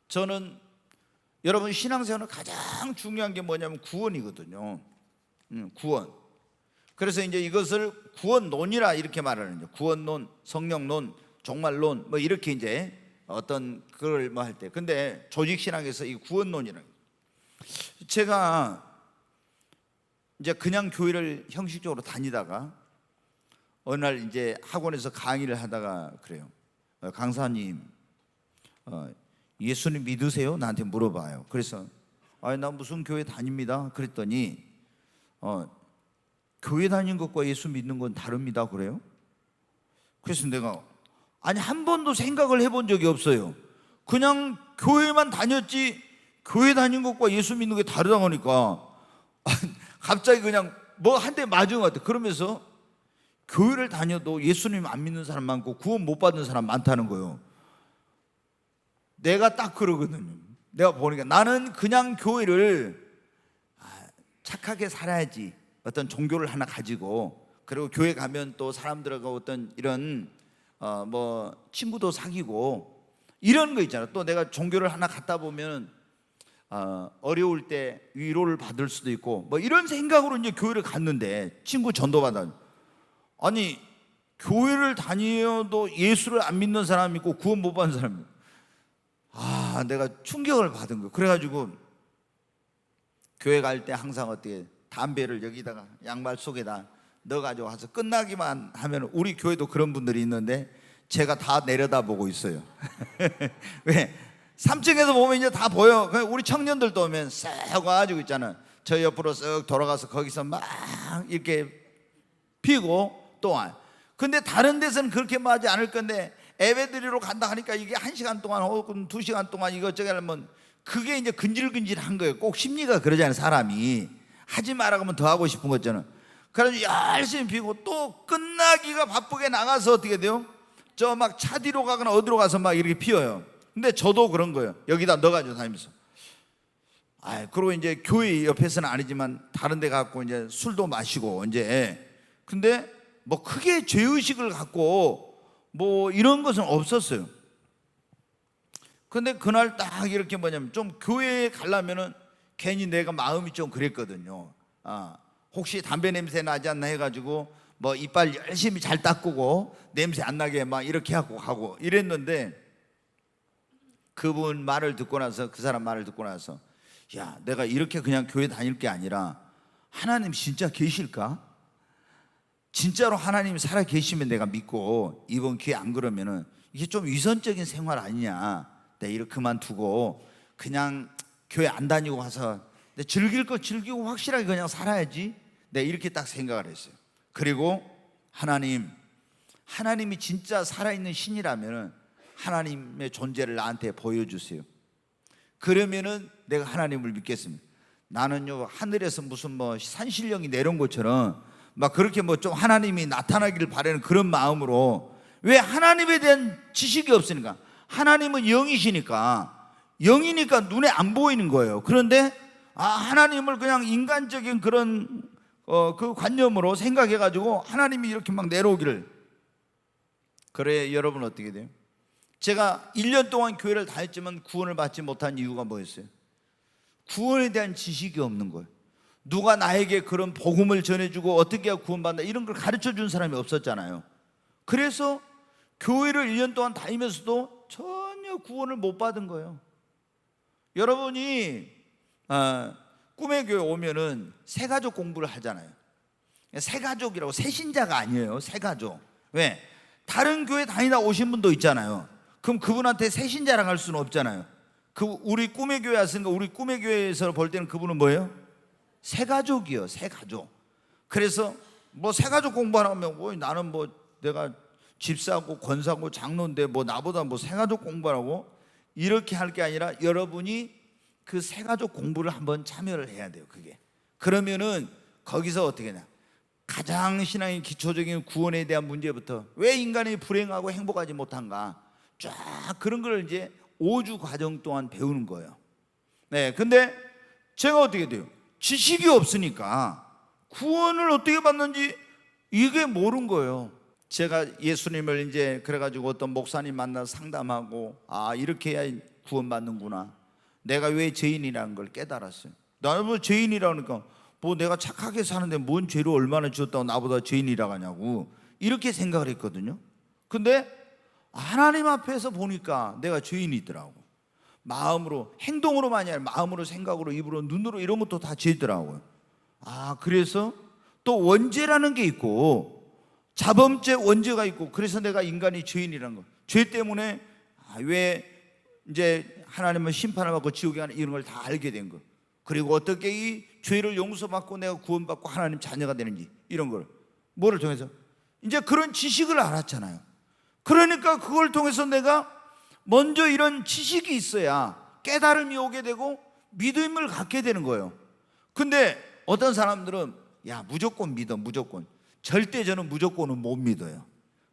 저는 여러분 신앙생활은 가장 중요한 게 뭐냐면 구원이거든요. 구원. 그래서 이제 이것을 구원론이라 이렇게 말하는 거죠. 구원론, 성령론, 종말론 뭐 이렇게 이제 어떤 그걸 뭐 할 때. 근데 조직 신앙에서 이 구원론이라는 거죠. 제가 이제 그냥 교회를 형식적으로 다니다가 어느 날 이제 학원에서 강의를 하다가 그래요. 강사님, 예수님 믿으세요? 나한테 물어봐요. 그래서 나 무슨 교회 다닙니다. 그랬더니 교회 다니는 것과 예수 믿는 건 다릅니다. 그래요? 그래서 내가 한 번도 생각을 해본 적이 없어요. 그냥 교회만 다녔지 교회 다니는 것과 예수 믿는 게 다르다고 하니까 갑자기 그냥 뭐 한 대 맞은 것 같아. 그러면서 교회를 다녀도 예수님 안 믿는 사람 많고 구원 못 받는 사람 많다는 거예요. 내가 딱 그러거든요. 내가 보니까 나는 그냥 교회를 착하게 살아야지, 어떤 종교를 하나 가지고, 그리고 교회 가면 또 사람들하고 어떤 이런 뭐 친구도 사귀고 이런 거 있잖아. 또 내가 종교를 하나 갖다 보면 어려울 때 위로를 받을 수도 있고 뭐 이런 생각으로 이제 교회를 갔는데 친구 전도받아. 아니 교회를 다녀도 예수를 안 믿는 사람이 있고 구원 못 받는 사람이 있고. 내가 충격을 받은 거예요. 그래가지고 교회 갈 때 항상 어떻게 담배를 여기다가 양말 속에다 넣어가지고 와서 끝나기만 하면 우리 교회도 그런 분들이 있는데 제가 다 내려다보고 있어요. 왜? 3층에서 보면 이제 다 보여. 우리 청년들도 오면 싹 와가지고 있잖아. 저 옆으로 쓱 돌아가서 거기서 막 이렇게 피고 또 와요. 근데 다른 데서는 그렇게 하지 않을 건데 예배드리러 간다 하니까 이게 1시간 동안 혹은 2시간 동안 이것저것 하면 그게 이제 근질근질한 거예요. 꼭 심리가 그러잖아요. 사람이 하지 말라고 하면 더 하고 싶은 거잖아요. 그래서 열심히 피고 또 끝나기가 바쁘게 나가서 어떻게 돼요? 저 막 차 뒤로 가거나 어디로 가서 막 이렇게 피워요. 근데 저도 그런 거예요. 여기다 넣어가지고 다니면서. 그리고 이제 교회 옆에서는 아니지만 다른 데 갖고 이제 술도 마시고 이제. 근데 뭐 크게 죄의식을 갖고 뭐 이런 것은 없었어요. 근데 그날 딱 이렇게 뭐냐면 좀 교회에 가려면은 괜히 내가 마음이 좀 그랬거든요. 혹시 담배 냄새 나지 않나 해가지고 뭐 이빨 열심히 잘 닦고 냄새 안 나게 막 이렇게 하고 가고 이랬는데 그분 말을 듣고 나서 그 사람 말을 듣고 나서 야 내가 이렇게 그냥 교회 다닐 게 아니라 하나님 진짜 계실까? 진짜로 하나님 살아 계시면 내가 믿고 이번 기회 안 그러면은 이게 좀 위선적인 생활 아니냐. 내가 이렇게 그만두고 그냥 교회 안 다니고 와서 즐길 거 즐기고 확실하게 그냥 살아야지. 내가 이렇게 딱 생각을 했어요. 그리고 하나님이 진짜 살아있는 신이라면 하나님의 존재를 나한테 보여주세요. 그러면은 내가 하나님을 믿겠습니다. 나는요 하늘에서 무슨 뭐 산신령이 내려온 것처럼 막 그렇게 뭐 좀 하나님이 나타나기를 바라는 그런 마음으로. 왜? 하나님에 대한 지식이 없으니까. 하나님은 영이시니까, 영이니까 눈에 안 보이는 거예요. 그런데 하나님을 그냥 인간적인 그런 그 관념으로 생각해가지고 하나님이 이렇게 막 내려오기를. 그래 여러분 어떻게 돼요? 제가 1년 동안 교회를 다녔지만 구원을 받지 못한 이유가 뭐였어요? 구원에 대한 지식이 없는 거예요. 누가 나에게 그런 복음을 전해주고 어떻게 해야 구원받나 이런 걸 가르쳐준 사람이 없었잖아요. 그래서 교회를 1년 동안 다니면서도 전혀 구원을 못 받은 거예요. 여러분이 꿈의 교회 오면은 새가족 공부를 하잖아요. 새가족이라고 새신자가 아니에요. 새가족. 왜? 다른 교회 다니다 오신 분도 있잖아요. 그럼 그분한테 새신자라고 할 수는 없잖아요. 우리 꿈의 교회 왔으니까 우리 꿈의 교회에서 볼 때는 그분은 뭐예요? 새가족이요. 새가족. 그래서 뭐 새가족 공부하면 나는 뭐 내가 집사고 권사고 장로인데 뭐 나보다 뭐 새가족 공부하라고 이렇게 할 게 아니라 여러분이 그 새가족 공부를 한번 참여를 해야 돼요. 그게 그러면은 거기서 어떻게 하냐, 가장 신앙의 기초적인 구원에 대한 문제부터 왜 인간이 불행하고 행복하지 못한가 쫙 그런 걸 이제 5주 과정 동안 배우는 거예요. 네, 근데 제가 어떻게 돼요? 지식이 없으니까 구원을 어떻게 받는지 이게 모르는 거예요. 제가 예수님을 이제 그래가지고 어떤 목사님 만나서 상담하고 이렇게 해야 구원받는구나. 내가 왜 죄인이라는 걸 깨달았어요. 나는 뭐 죄인이라니까 뭐 내가 착하게 사는데 뭔 죄를 얼마나 지었다고 나보다 죄인이라고 하냐고 이렇게 생각을 했거든요. 근데 하나님 앞에서 보니까 내가 죄인이더라고. 마음으로, 행동으로만이 아니라 마음으로, 생각으로, 입으로, 눈으로 이런 것도 다 죄더라고요. 그래서 또 원죄라는 게 있고 자범죄 원죄가 있고, 그래서 내가 인간이 죄인이라는 거, 죄 때문에 왜 이제 하나님은 심판을 받고 지옥에 가는 이런 걸 다 알게 된 거, 그리고 어떻게 이 죄를 용서받고 내가 구원받고 하나님 자녀가 되는지 이런 걸 뭐를 통해서 이제 그런 지식을 알았잖아요. 그러니까 그걸 통해서 내가 먼저 이런 지식이 있어야 깨달음이 오게 되고 믿음을 갖게 되는 거예요. 근데 어떤 사람들은 무조건 믿어, 무조건. 절대 저는 무조건은 못 믿어요.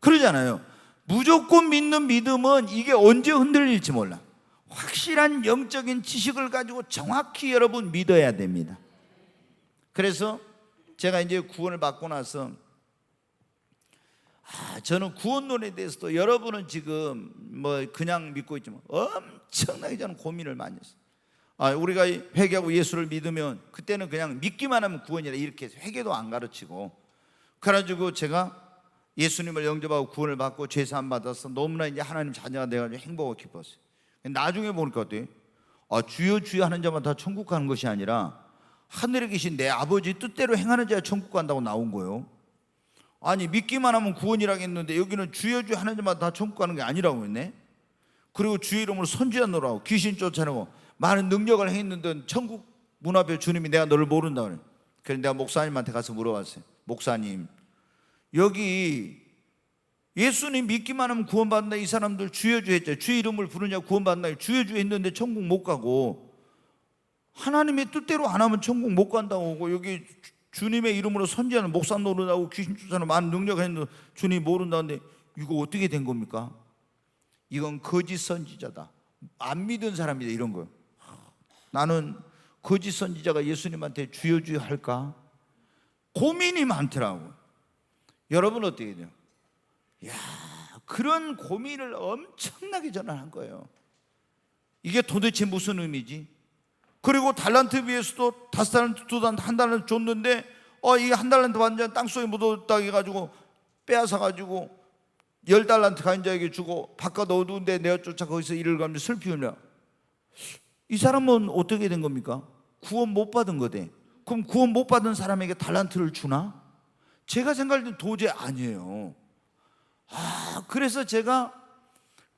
그러잖아요. 무조건 믿는 믿음은 이게 언제 흔들릴지 몰라. 확실한 영적인 지식을 가지고 정확히 여러분 믿어야 됩니다. 그래서 제가 이제 구원을 받고 나서 저는 구원론에 대해서도 여러분은 지금 뭐 그냥 믿고 있지만 엄청나게 저는 고민을 많이 했어요. 우리가 회개하고 예수를 믿으면 그때는 그냥 믿기만 하면 구원이라 이렇게 회개도 안 가르치고, 그래가지고 제가 예수님을 영접하고 구원을 받고 죄사함 받아서 너무나 이제 하나님 자녀가 돼가지고 행복하고 기뻤어요. 나중에 보니까 어때요? 주여 주여 하는 자만 다 천국 가는 것이 아니라 하늘에 계신 내 아버지 뜻대로 행하는 자가 천국 간다고 나온 거예요. 아니 믿기만 하면 구원이라고 했는데 여기는 주여 주여 하는 자만 다 천국 가는 게 아니라고 했네. 그리고 주의 이름으로 선지하노라고 귀신 쫓아내고 많은 능력을 행했는데 천국 문 앞에 주님이 내가 너를 모른다고 그래. 그래서 내가 목사님한테 가서 물어봤어요. 목사님, 여기 예수님 믿기만 하면 구원받는다, 이 사람들 주여 주여 했죠. 주의 이름을 부르냐 구원받는다, 주여 주여 했는데 천국 못 가고, 하나님의 뜻대로 안 하면 천국 못 간다고 하고, 여기 주님의 이름으로 선지하는 목사 노릇하고 귀신 쫓아내는 많은 능력을 했는데 주님 모른다는데 이거 어떻게 된 겁니까? 이건 거짓 선지자다, 안 믿은 사람이다, 이런 거예요. 나는 거짓 선지자가 예수님한테 주여 주여 할까? 고민이 많더라고요. 여러분 어떻게 돼요? 그런 고민을 엄청나게 저는 한 거예요. 이게 도대체 무슨 의미지? 그리고 달란트 비해서도 5달란트, 2달란트, 1달란트 줬는데 이 1달란트 완전 땅속에 묻었다 해가지고 빼앗아가지고 10달란트 가진 자에게 주고 바깥 어두운데 내어 쫓아 거기서 이를 가면 슬피 울며, 이 사람은 어떻게 된 겁니까? 구원 못 받은 거대. 그럼 구원 못 받은 사람에게 달란트를 주나? 제가 생각할 땐 도저히 아니에요. 그래서 제가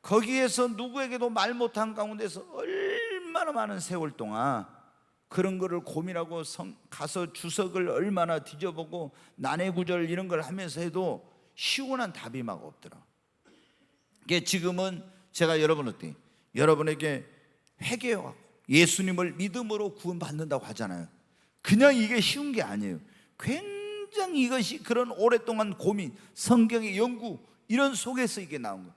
거기에서 누구에게도 말 못한 가운데서 얼마나 많은 세월 동안 그런 거를 고민하고 가서 주석을 얼마나 뒤져보고 난해구절 이런 걸 하면서 해도 시원한 답이 막 없더라. 이게 지금은 제가 여러분에게 회개와 예수님을 믿음으로 구원받는다고 하잖아요. 그냥 이게 쉬운 게 아니에요. 굉장히 이것이 그런 오랫동안 고민, 성경의 연구 이런 속에서 이게 나온 거예요.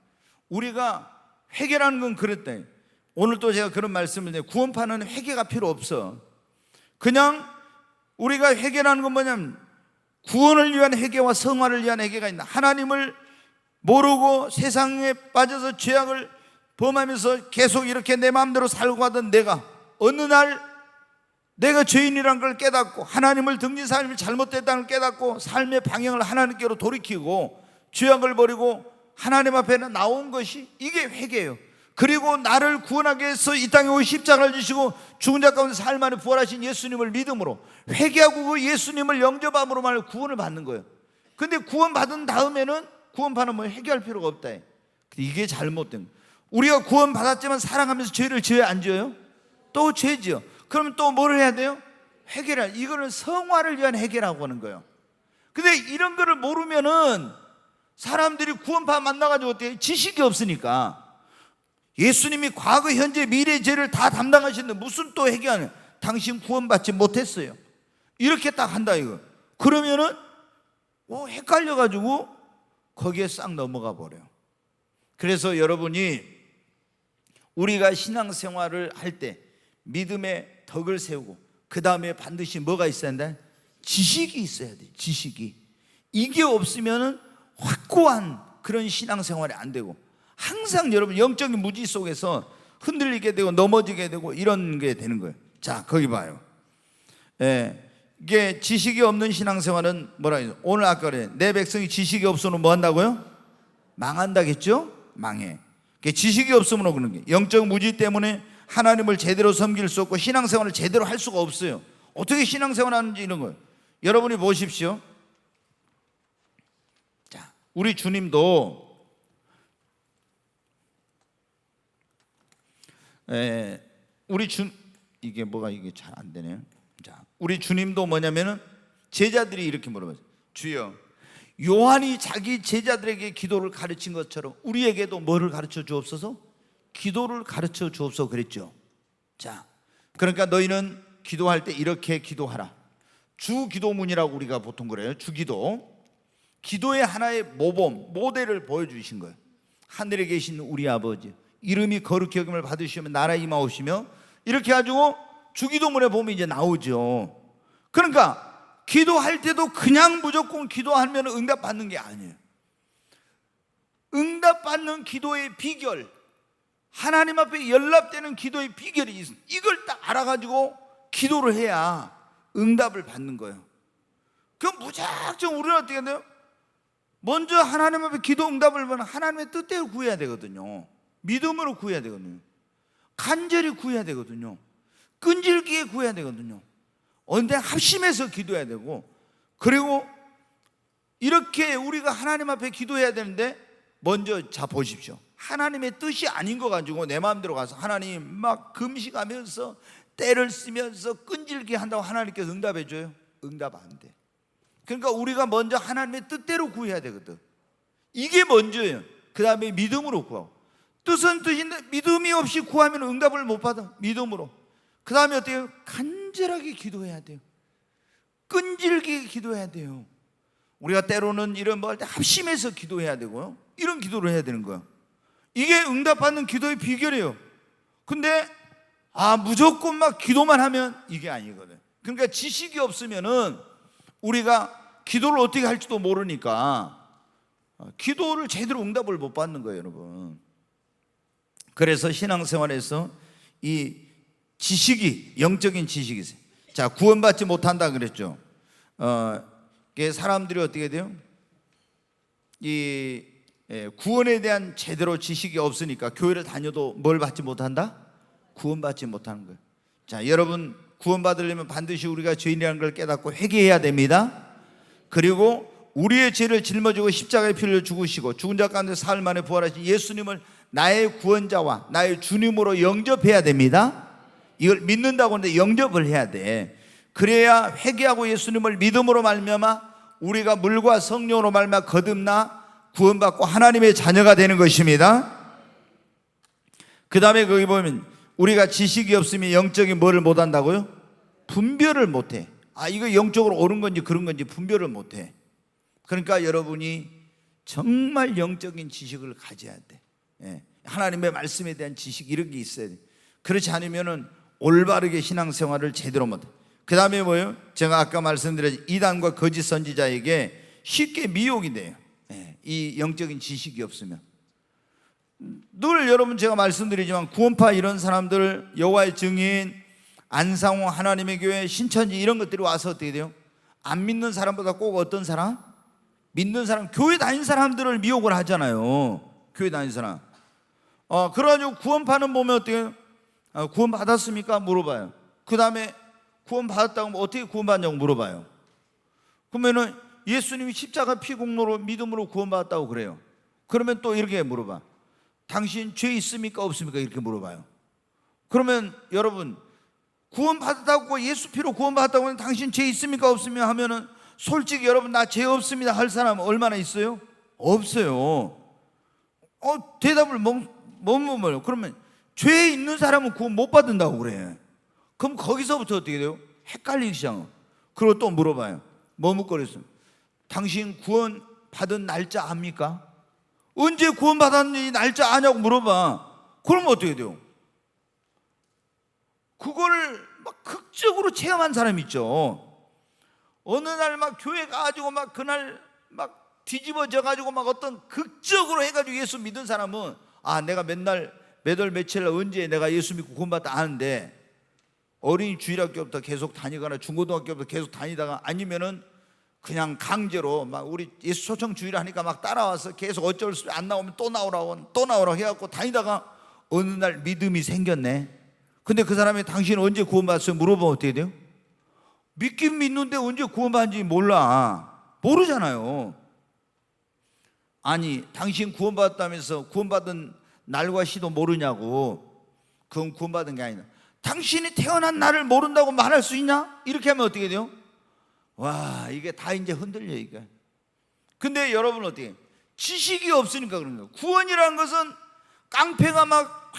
우리가 회개라는 건 그랬다. 오늘 또 제가 그런 말씀을 드려요. 구원파는 회개가 필요 없어. 그냥 우리가 회개라는 건 뭐냐면 구원을 위한 회개와 성화를 위한 회개가 있나. 하나님을 모르고 세상에 빠져서 죄악을 범하면서 계속 이렇게 내 마음대로 살고 하던 내가 어느 날 내가 죄인이라는 걸 깨닫고 하나님을 등진 삶이 잘못됐다는 걸 깨닫고 삶의 방향을 하나님께로 돌이키고 죄악을 버리고 하나님 앞에 나온 것이 이게 회개예요. 그리고 나를 구원하기 위해서 이 땅에 오시 십자가를 지시고 죽은 자 가운데 사흘 만에 부활하신 예수님을 믿음으로 회개하고 그 예수님을 영접함으로만 구원을 받는 거예요. 근데 구원받은 다음에는 구원받으면 뭐 회개할 필요가 없다. 이게 잘못된 거예요. 우리가 구원받았지만 살아가면서 죄를 지어야 안 지어요? 또 죄 지어. 그러면 또 뭘 해야 돼요? 회개를. 이거는 성화를 위한 회개라고 하는 거예요. 근데 이런 거를 모르면은 사람들이 구원파 만나가지고 어때요? 지식이 없으니까 예수님이 과거, 현재, 미래 죄를 다 담당하시는데 무슨 또 회개하는, 당신 구원받지 못했어요, 이렇게 딱 한다 이거. 그러면은 헷갈려가지고 거기에 싹 넘어가 버려요. 그래서 여러분이 우리가 신앙생활을 할 때 믿음의 덕을 세우고 그 다음에 반드시 뭐가 있어야 한다? 지식이 있어야 돼. 지식이. 이게 없으면은 확고한 그런 신앙생활이 안 되고 항상 여러분 영적인 무지 속에서 흔들리게 되고 넘어지게 되고 이런 게 되는 거예요. 자, 거기 봐요. 이게 지식이 없는 신앙생활은 뭐라 해요? 오늘 아까 그래, 내 백성이 지식이 없으면 뭐 한다고요? 망한다겠죠? 망해. 지식이 없으면 그런 게, 영적 무지 때문에 하나님을 제대로 섬길 수 없고 신앙생활을 제대로 할 수가 없어요. 어떻게 신앙생활 하는지 이런 거예요. 여러분이 보십시오. 자, 우리 주님도 이게 뭐가 이게 잘 안 되네요. 자, 우리 주님도 뭐냐면은 제자들이 이렇게 물어봐요. 주여, 요한이 자기 제자들에게 기도를 가르친 것처럼 우리에게도 뭐를 가르쳐 주옵소서? 기도를 가르쳐 주옵소서 그랬죠. 자, 그러니까 너희는 기도할 때 이렇게 기도하라. 주기도문이라고 우리가 보통 그래요. 주기도. 기도의 하나의 모범, 모델을 보여주신 거예요. 하늘에 계신 우리 아버지, 이름이 거룩히 여김을 받으시며 나라 임하오시며, 이렇게 가지고 주기도문에 보면 이제 나오죠. 그러니까 기도할 때도 그냥 무조건 기도하면 응답받는 게 아니에요. 응답받는 기도의 비결, 하나님 앞에 연락되는 기도의 비결이 있어. 이걸 딱 알아가지고 기도를 해야 응답을 받는 거예요. 그럼 무작정 우리는 어떻게 돼요? 먼저 하나님 앞에 기도 응답을 받는 하나님의 뜻대로 구해야 되거든요. 믿음으로 구해야 되거든요. 간절히 구해야 되거든요. 끈질기게 구해야 되거든요. 언제 합심해서 기도해야 되고, 그리고 이렇게 우리가 하나님 앞에 기도해야 되는데, 먼저 자 보십시오. 하나님의 뜻이 아닌 거 가지고 내 마음대로 가서 하나님 막 금식하면서 때를 쓰면서 끈질기게 한다고 하나님께서 응답해 줘요? 응답 안 돼. 그러니까 우리가 먼저 하나님의 뜻대로 구해야 되거든. 이게 먼저예요. 그 다음에 믿음으로 구하고. 뜻은 뜻인데 믿음이 없이 구하면 응답을 못 받아. 믿음으로. 그 다음에 어떻게 해요? 간절하게 기도해야 돼요. 끈질기게 기도해야 돼요. 우리가 때로는 이런 뭐 할 때 합심해서 기도해야 되고요, 이런 기도를 해야 되는 거예요. 이게 응답받는 기도의 비결이에요. 근데 무조건 막 기도만 하면 이게 아니거든. 그러니까 지식이 없으면은 우리가 기도를 어떻게 할지도 모르니까 기도를 제대로 응답을 못 받는 거예요, 여러분. 그래서 신앙생활에서 이 지식이, 영적인 지식이 있어요. 자, 구원받지 못한다 그랬죠. 사람들이 어떻게 돼요? 구원에 대한 제대로 지식이 없으니까 교회를 다녀도 뭘 받지 못한다? 구원받지 못하는 거예요. 자, 여러분, 구원받으려면 반드시 우리가 죄인이라는 걸 깨닫고 회개해야 됩니다. 그리고 우리의 죄를 짊어지고 십자가의 피를 죽으시고 죽은 자 가운데 사흘 만에 부활하신 예수님을 나의 구원자와 나의 주님으로 영접해야 됩니다. 이걸 믿는다고 하는데 영접을 해야 돼. 그래야 회개하고 예수님을 믿음으로 말미암아 우리가 물과 성령으로 말미암아 거듭나 구원받고 하나님의 자녀가 되는 것입니다. 그 다음에 거기 보면 우리가 지식이 없으면 영적인 뭐를 못한다고요? 분별을 못해. 이거 영적으로 옳은 건지 그런 건지 분별을 못해. 그러니까 여러분이 정말 영적인 지식을 가져야 돼. 하나님의 말씀에 대한 지식, 이런 게 있어야 돼. 그렇지 않으면 올바르게 신앙생활을 제대로 못해. 그 다음에 뭐예요? 제가 아까 말씀드렸죠. 이단과 거짓 선지자에게 쉽게 미혹이 돼요. 이 영적인 지식이 없으면. 늘 여러분 제가 말씀드리지만 구원파 이런 사람들, 여호와의 증인, 안상호 하나님의 교회, 신천지 이런 것들이 와서 어떻게 돼요? 안 믿는 사람보다 꼭 어떤 사람? 믿는 사람, 교회 다닌 사람들을 미혹을 하잖아요. 교회 다닌 사람. 그래가지고 구원파는 보면 어떻게 해요? 구원 받았습니까? 물어봐요. 그 다음에 구원 받았다고 어떻게 구원 받냐고 물어봐요. 그러면은 예수님이 십자가 피 공로로 믿음으로 구원 받았다고 그래요. 그러면 또 이렇게 물어봐. 당신 죄 있습니까? 없습니까? 이렇게 물어봐요. 그러면 여러분, 구원 받았다고 예수 피로 구원 받았다고 하면 당신 죄 있습니까? 없습니까? 하면은 솔직히 여러분 나 죄 없습니다 할 사람 얼마나 있어요? 없어요. 대답을 뭐요? 그러면 죄 있는 사람은 구원 못 받는다고 그래. 그럼 거기서부터 어떻게 돼요? 헷갈리기 시작해요. 그리고 또 물어봐요. 뭐 묻거렸어요? 당신 구원 받은 날짜 압니까? 언제 구원 받았는지 날짜 아냐고 물어봐. 그러면 어떻게 돼요? 그걸 막 극적으로 체험한 사람 있죠. 어느 날 막 교회 가가지고 막 그날 막 뒤집어져 가지고 막 어떤 극적으로 해가지고 예수 믿은 사람은 내가 맨날 몇 월 며칠 날 언제 내가 예수 믿고 구원받다 아는데, 어린이 주일학교부터 계속 다니거나 중고등학교부터 계속 다니다가 아니면은 그냥 강제로 막 우리 예수 초청 주일 하니까 막 따라와서 계속 어쩔 수 안 나오면 또 나오라고 해갖고 다니다가 어느 날 믿음이 생겼네. 근데 그 사람이 당신 언제 구원받았어요? 물어보면 어떻게 돼요? 믿긴 믿는데 언제 구원받은지 몰라. 모르잖아요. 당신 구원받았다면서 구원받은 날과 시도 모르냐고. 그건 구원받은 게 아니다. 당신이 태어난 날을 모른다고 말할 수 있냐? 이렇게 하면 어떻게 돼요? 와, 이게 다 이제 흔들려 이게. 근데 여러분 어떻게? 지식이 없으니까 그런 거예요. 구원이라는 것은 깡패가 막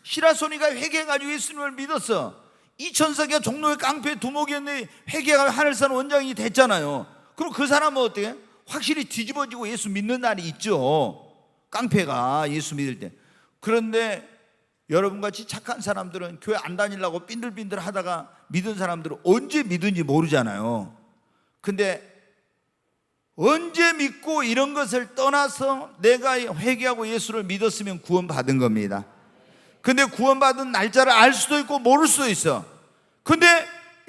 시라소니가 회개해가지고 예수님을 믿었어. 2000세기가 종로의 깡패 두목이었는데 회개가 하늘산 원장이 됐잖아요. 그럼 그 사람은 어떻게? 확실히 뒤집어지고 예수 믿는 날이 있죠. 깡패가 예수 믿을 때. 그런데 여러분같이 착한 사람들은 교회 안 다니려고 빈들빈들 하다가 믿은 사람들은 언제 믿은지 모르잖아요. 근데 언제 믿고 이런 것을 떠나서 내가 회개하고 예수를 믿었으면 구원받은 겁니다. 근데 구원받은 날짜를 알 수도 있고 모를 수도 있어. 근데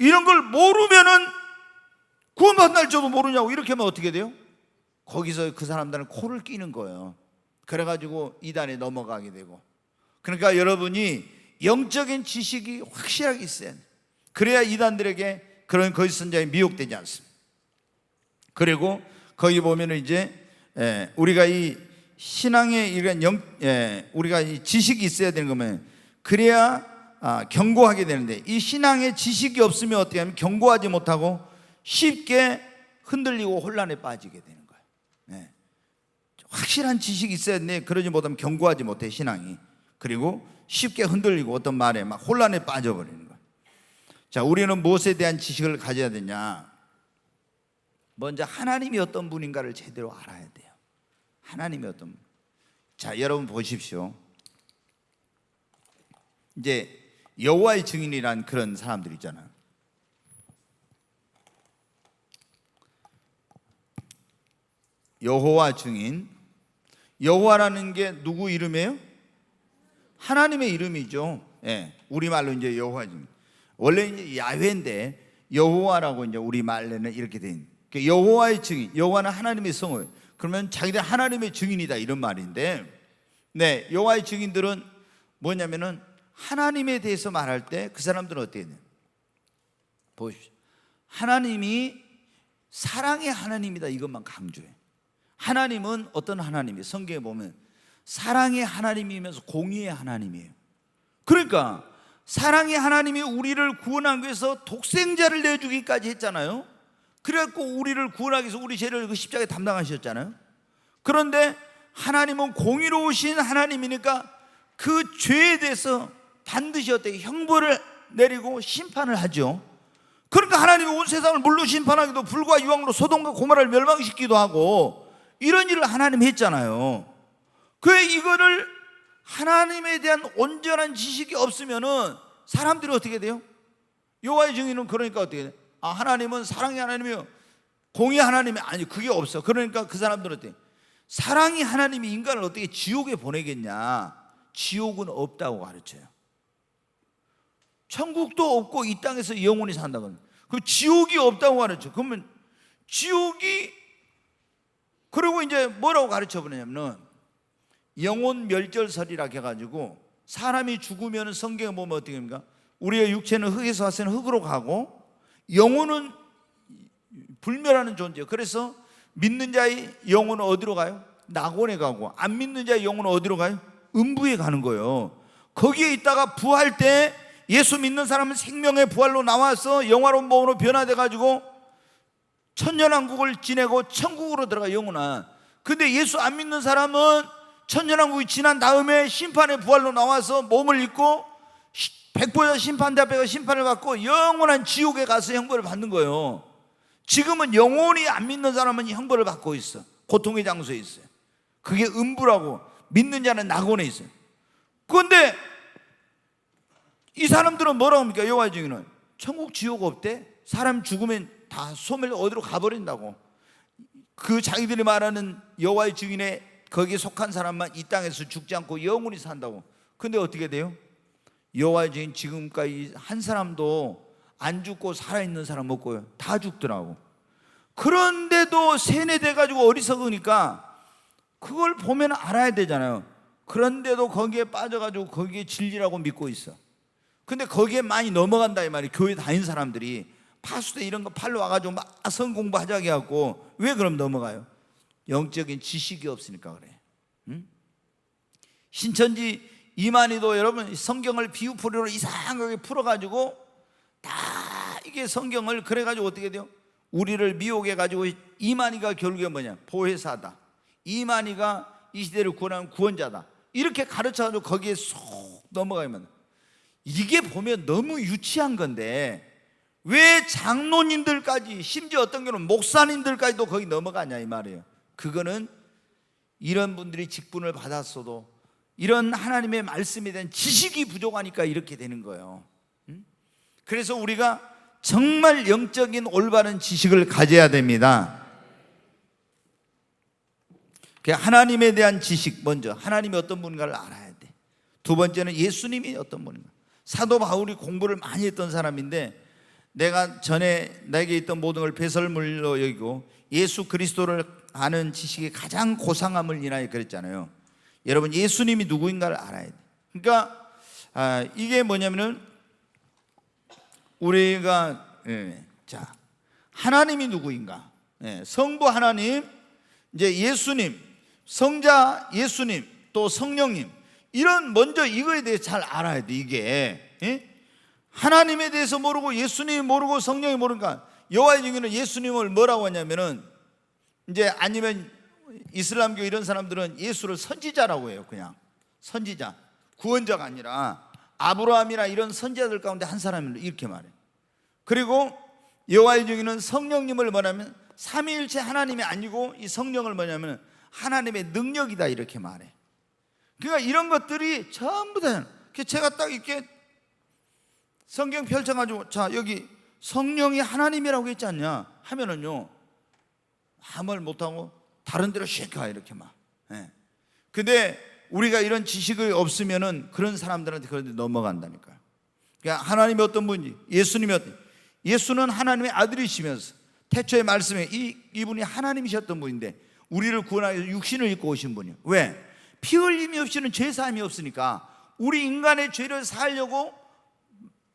이런 걸 모르면은 구원받은 날짜도 모르냐고 이렇게 하면 어떻게 돼요? 거기서 그 사람들은 코를 끼는 거예요. 그래가지고 이단에 넘어가게 되고. 그러니까 여러분이 영적인 지식이 확실하게 있어야 돼. 그래야 이단들에게 그런 거짓 선자에 미혹되지 않습니다. 그리고 거기 보면은 이제 우리가 이 신앙의 이런 우리가 이 지식이 있어야 되는 거면 그래야 경고하게 되는데, 이 신앙의 지식이 없으면 어떻게 하면 경고하지 못하고 쉽게 흔들리고 혼란에 빠지게 되는 거예요. 확실한 지식이 있어야 되는데 그러지 못하면 경고하지 못해 신앙이. 그리고 쉽게 흔들리고 어떤 말에 막 혼란에 빠져버리는 거예요. 자, 우리는 무엇에 대한 지식을 가져야 되냐? 먼저 하나님이 어떤 분인가를 제대로 알아야 돼요. 하나님이 어떤 분. 자, 여러분 보십시오. 이제 여호와의 증인이란 그런 사람들 있잖아요. 여호와 증인. 여호와라는 게 누구 이름이에요? 하나님의 이름이죠. 우리말로 이제 여호와 증인. 원래 이제 야훼인데 여호와라고 이제 우리말로는 이렇게 된. 여호와의 증인. 여호와는 하나님의 성을. 그러면 자기들 하나님의 증인이다 이런 말인데, 여호와의 증인들은 뭐냐면은 하나님에 대해서 말할 때 그 사람들은 어떻게 되냐? 보십시오. 하나님이 사랑의 하나님이다 이것만 강조해. 하나님은 어떤 하나님이에요? 성경에 보면 사랑의 하나님이면서 공의의 하나님이에요. 그러니까 사랑의 하나님이 우리를 구원하기 위해서 독생자를 내주기까지 했잖아요. 그래갖고 우리를 구원하기 위해서 우리 죄를 그 십자가에 담당하셨잖아요. 그런데 하나님은 공의로우신 하나님이니까 그 죄에 대해서 반드시 어떻게 형벌을 내리고 심판을 하죠. 그러니까 하나님이 온 세상을 물로 심판하기도 불과 유황으로 소돔과 고모라를 멸망시키기도 하고 이런 일을 하나님이 했잖아요. 그 이거를 하나님에 대한 온전한 지식이 없으면은 사람들이 어떻게 돼요? 여호와의 증인은 그러니까 어떻게 돼요? 하나님은 사랑의 하나님이요 공의 하나님이 아니 그게 없어. 그러니까 그 사람들은 어떻게? 사랑의 하나님이 인간을 어떻게 지옥에 보내겠냐? 지옥은 없다고 가르쳐요. 천국도 없고 이 땅에서 영원히 산다고. 그 지옥이 없다고 가르쳐. 그러면 지옥이 그리고 이제 뭐라고 가르쳐 보냐면은 영혼 멸절설이라 해가지고 사람이 죽으면 성경에 보면 어떻게 합니까? 우리의 육체는 흙에서 왔으니 흙으로 가고 영혼은 불멸하는 존재예요. 그래서 믿는 자의 영혼은 어디로 가요? 낙원에 가고 안 믿는 자의 영혼은 어디로 가요? 음부에 가는 거예요. 거기에 있다가 부활 때 예수 믿는 사람은 생명의 부활로 나와서 영화로운 몸으로 변화돼 가지고 천년왕국을 지내고 천국으로 들어가 영원한. 근데 예수 안 믿는 사람은 천년왕국이 지난 다음에 심판의 부활로 나와서 몸을 입고 백보자 심판대 앞에 심판을 받고 영원한 지옥에 가서 형벌을 받는 거예요. 지금은 영원히 안 믿는 사람은 형벌을 받고 있어. 고통의 장소에 있어요. 그게 음부라고. 믿는 자는 낙원에 있어요. 그런데 이 사람들은 뭐라고 합니까? 여호와의 증인은 천국 지옥 없대. 사람 죽으면 다 소멸 어디로 가버린다고. 그 자기들이 말하는 여호와의 증인에 거기에 속한 사람만 이 땅에서 죽지 않고 영원히 산다고. 근데 어떻게 돼요? 여호와의 증인 지금까지 한 사람도 안 죽고 살아있는 사람 없고요. 다 죽더라고. 그런데도 세뇌돼가지고 어리석으니까 그걸 보면 알아야 되잖아요. 그런데도 거기에 빠져가지고 거기에 진리라고 믿고 있어. 근데 거기에 많이 넘어간다 이 말이에요. 교회 다닌 사람들이 파수대 이런 거 팔러 와가지고 막 성공부 하자게 하고. 왜 그럼 넘어가요? 영적인 지식이 없으니까 그래. 응? 신천지 이만희도 여러분 성경을 비유풀이로 이상하게 풀어가지고 다 이게 성경을 그래가지고 어떻게 돼요? 우리를 미혹해가지고 이만희가 결국에 뭐냐? 보혜사다. 이만희가 이 시대를 구원하는 구원자다. 이렇게 가르쳐가지고 거기에 쏙 넘어가면 이게 보면 너무 유치한 건데 왜 장로님들까지 심지어 어떤 경우는 목사님들까지도 거기 넘어가냐 이 말이에요. 그거는 이런 분들이 직분을 받았어도 이런 하나님의 말씀에 대한 지식이 부족하니까 이렇게 되는 거예요. 그래서 우리가 정말 영적인 올바른 지식을 가져야 됩니다. 하나님에 대한 지식, 먼저 하나님이 어떤 분인가를 알아야 돼. 두 번째는 예수님이 어떤 분인가. 사도 바울이 공부를 많이 했던 사람인데, 내가 전에 내게 있던 모든 걸 배설물로 여기고 예수 그리스도를 아는 지식이 가장 고상함을 인하여 그랬잖아요. 여러분, 예수님이 누구인가를 알아야 돼. 그러니까 이게 뭐냐면은 우리가 자, 하나님이 누구인가? 성부 하나님, 이제 예수님, 성자 예수님, 또 성령님, 이런 먼저 이거에 대해 잘 알아야 돼. 이게 하나님에 대해서 모르고 예수님이 모르고 성령이 모르니까, 여호와의 증인은 예수님을 뭐라고 하냐면은, 이제 아니면 이슬람교 이런 사람들은 예수를 선지자라고 해요. 그냥 선지자, 구원자가 아니라 아브라함이나 이런 선지자들 가운데 한 사람을 이렇게 말해. 그리고 여호와의 증인은 성령님을 뭐냐면 삼위일체 하나님이 아니고, 이 성령을 뭐냐면 하나님의 능력이다, 이렇게 말해. 그러니까 이런 것들이 전부 다, 제가 딱 이렇게 성경 펼쳐가지고, 자, 여기 성령이 하나님이라고 했지 않냐 하면은요, 아무 말 못하고 다른 데로 쉐카 이렇게 막. 근데 우리가 이런 지식이 없으면은 그런 사람들한테 그런 데 넘어간다니까요. 그러니까 하나님이 어떤 분인지, 예수님이 어떤, 예수는 하나님의 아들이시면서 태초의 말씀에 이분이 하나님이셨던 분인데, 우리를 구원하기 위해서 육신을 입고 오신 분이에요. 왜? 피 흘림이 없이는 죄 사함이 없으니까, 우리 인간의 죄를 사하려고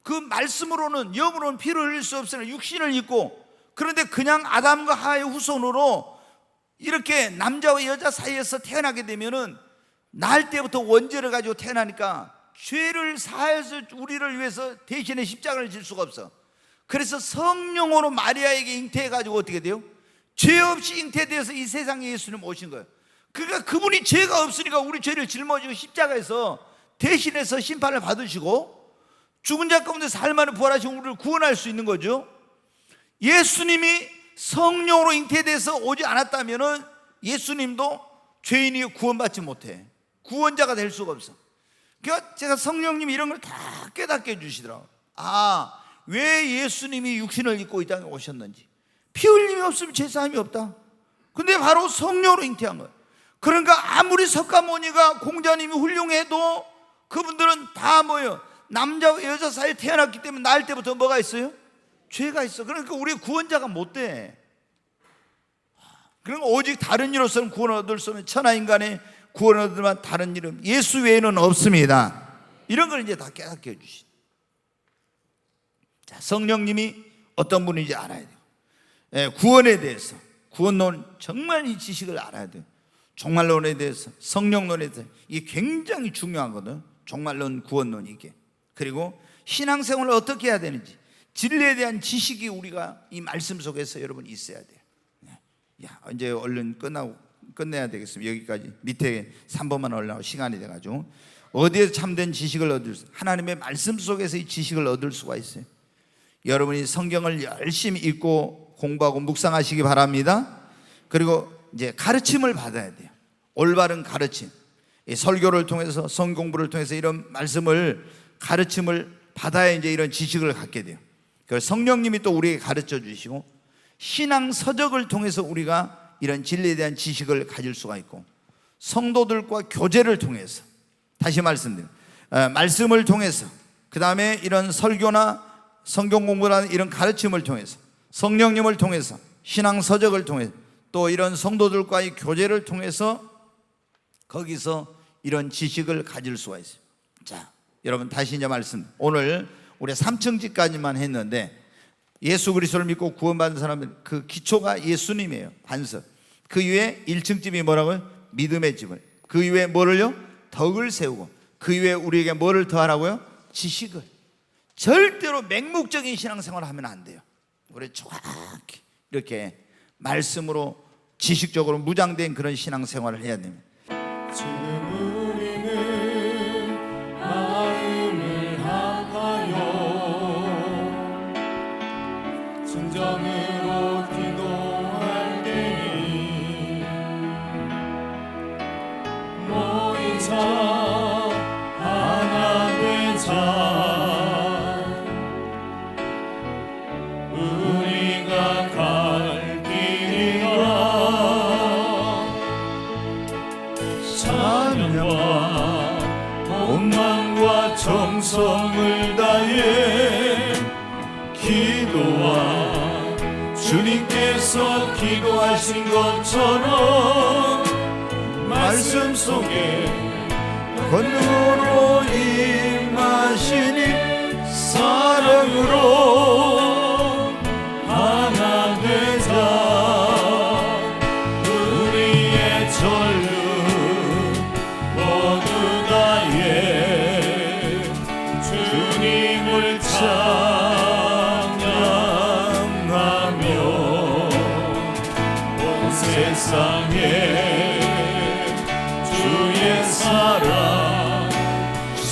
그 말씀으로는, 영으로는 피를 흘릴 수 없으나 육신을 입고, 그런데 그냥 아담과 하와의 후손으로 이렇게 남자와 여자 사이에서 태어나게 되면은, 날 때부터 원죄를 가지고 태어나니까 죄를 사해서 우리를 위해서 대신에 십자가를 질 수가 없어. 그래서 성령으로 마리아에게 잉태해가지고 어떻게 돼요? 죄 없이 잉태되어서 이 세상에 예수님 오신 거예요. 그러니까 그분이 죄가 없으니까 우리 죄를 짊어지고 십자가에서 대신해서 심판을 받으시고, 죽은 자 가운데 살만을 부활하시고 우리를 구원할 수 있는 거죠. 예수님이 성령으로 잉태돼서 오지 않았다면은 예수님도 죄인이 구원받지 못해. 구원자가 될 수가 없어. 그러니까 제가 성령님이 이런 걸 다 깨닫게 해주시더라고요. 왜 예수님이 육신을 입고 이 땅에 오셨는지. 피 흘림이 없으면 죄사함이 없다. 근데 바로 성령으로 잉태한 거예요. 그러니까 아무리 석가모니가 공자님이 훌륭해도 그분들은 다 뭐예요? 남자와 여자 사이에 태어났기 때문에 날 때부터 뭐가 있어요? 죄가 있어. 그러니까 우리 구원자가 못 돼. 그러니까 오직 다른 이로서는 구원을 얻을 수 없는 천하인간의 구원을 얻을 만한 다른 이름 예수 외에는 없습니다. 이런 걸 이제 다 깨닫게 해주시. 자, 성령님이 어떤 분인지 알아야 돼요. 구원에 대해서, 구원론, 정말 이 지식을 알아야 돼요. 종말론에 대해서, 성령론에 대해서, 이게 굉장히 중요하거든. 종말론, 구원론, 이게. 그리고 신앙생활을 어떻게 해야 되는지, 진리에 대한 지식이 우리가 이 말씀 속에서 여러분 있어야 돼요. 야, 이제 얼른 끝내야 되겠습니다. 여기까지 밑에 3번만 올라오고 시간이 돼가지고, 어디에서 참된 지식을 얻을 수, 하나님의 말씀 속에서 이 지식을 얻을 수가 있어요. 여러분이 성경을 열심히 읽고 공부하고 묵상하시기 바랍니다. 그리고 이제 가르침을 받아야 돼요. 올바른 가르침, 설교를 통해서, 성경 공부를 통해서 이런 말씀을, 가르침을 받아야 이제 이런 지식을 갖게 돼요. 그래서 성령님이 또 우리에게 가르쳐 주시고, 신앙 서적을 통해서 우리가 이런 진리에 대한 지식을 가질 수가 있고, 성도들과 교제를 통해서, 다시 말씀드립니다, 말씀을 통해서, 그 다음에 이런 설교나 성경 공부라는 이런 가르침을 통해서, 성령님을 통해서, 신앙 서적을 통해서, 또 이런 성도들과의 교제를 통해서 거기서 이런 지식을 가질 수가 있어요. 자, 여러분 다시 이제 말씀, 오늘 우리 3층집까지만 했는데, 예수 그리스도를 믿고 구원받은 사람들 그 기초가 예수님이에요. 반석. 그 위에 1층집이 뭐라고요? 믿음의 집을. 그 위에 뭐를요? 덕을 세우고, 그 위에 우리에게 뭐를 더하라고요? 지식을. 절대로 맹목적인 신앙생활을 하면 안 돼요. 우리 정확히 이렇게 말씀으로 지식적으로 무장된 그런 신앙생활을 해야 됩니다. 지금 우리는 마음을 합하여 진정으로 기도할 때니 모이자 하나 되자 우리가 갈 길이라 나의 기도와 주님께서 기도하신 것처럼 말씀 속에 권능으로 임하시니 사랑으로 하나 되자. 우리의 전류 모두 다의 주님을 찬양하며 온 세상에 주의 사랑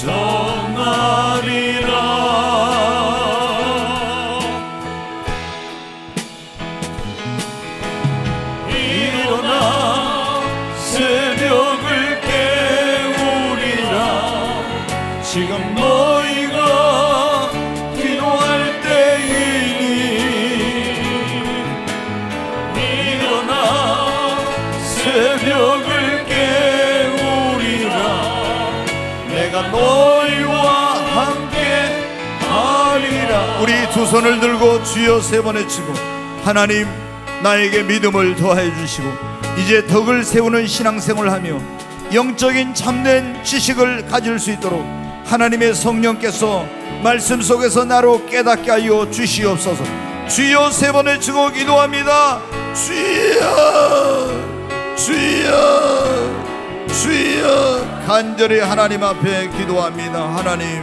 전하리라. 일어나 새벽을 깨우리라. 지금 너희가 기도할 때이니 일어나 새벽을 깨우리라. 내가 너희와 함께 하리라. 우리 두 손을 들고 주여 세 번 외치고, 하나님 나에게 믿음을 더하여 주시고 이제 덕을 세우는 신앙생활을 하며 영적인 참된 지식을 가질 수 있도록 하나님의 성령께서 말씀 속에서 나로 깨닫게 하여 주시옵소서. 주여 세 번 외치고 기도합니다. 주여 주여 주여. 간절히 하나님 앞에 기도합니다. 하나님,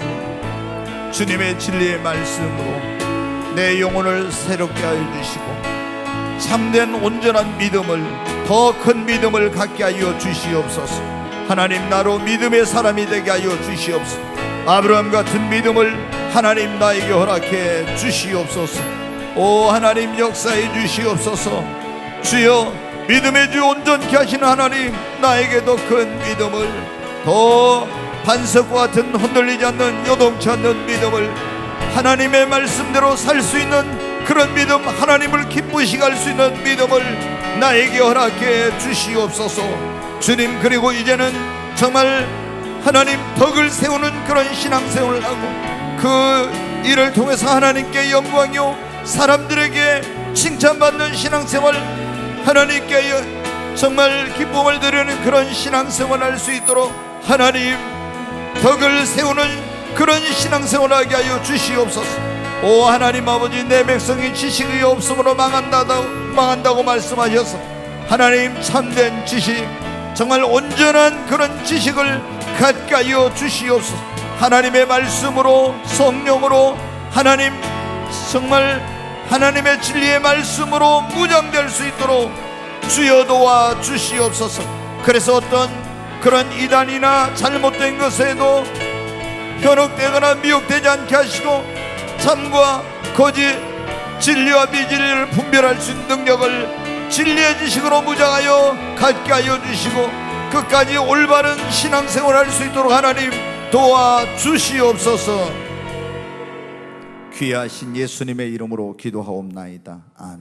주님의 진리의 말씀으로 내 영혼을 새롭게 하여 주시고 참된 온전한 믿음을, 더 큰 믿음을 갖게 하여 주시옵소서. 하나님, 나로 믿음의 사람이 되게 하여 주시옵소서. 아브라함 같은 믿음을 하나님 나에게 허락해 주시옵소서. 오 하나님, 역사해 주시옵소서. 주여, 믿음의 주 온전케 하시는 하나님, 나에게 더 큰 믿음을, 더 반석과 같은 흔들리지 않는 요동치 않는 믿음을, 하나님의 말씀대로 살 수 있는 그런 믿음, 하나님을 기쁘시게 할 수 있는 믿음을 나에게 허락해 주시옵소서. 주님, 그리고 이제는 정말 하나님 덕을 세우는 그런 신앙생활을 하고 그 일을 통해서 하나님께 영광이요 사람들에게 칭찬받는 신앙생활, 하나님께 정말 기쁨을 드리는 그런 신앙생활을 할 수 있도록 하나님 덕을 세우는 그런 신앙생활을 하게 하여 주시옵소서. 오 하나님 아버지, 내 백성이 지식이 없으므로 망한다고 말씀하셔서 하나님 참된 지식, 정말 온전한 그런 지식을 갖게 하여 주시옵소서. 하나님의 말씀으로, 성령으로, 하나님 정말 하나님의 진리의 말씀으로 무장될 수 있도록 주여 도와 주시옵소서. 그래서 어떤 그런 이단이나 잘못된 것에도 현혹되거나 미혹되지 않게 하시고 참과 거짓, 진리와 비진리를 분별할 수 있는 능력을 진리의 지식으로 무장하여 갖게 하여 주시고 끝까지 올바른 신앙생활을 할 수 있도록 하나님 도와주시옵소서. 귀하신 예수님의 이름으로 기도하옵나이다. 아멘.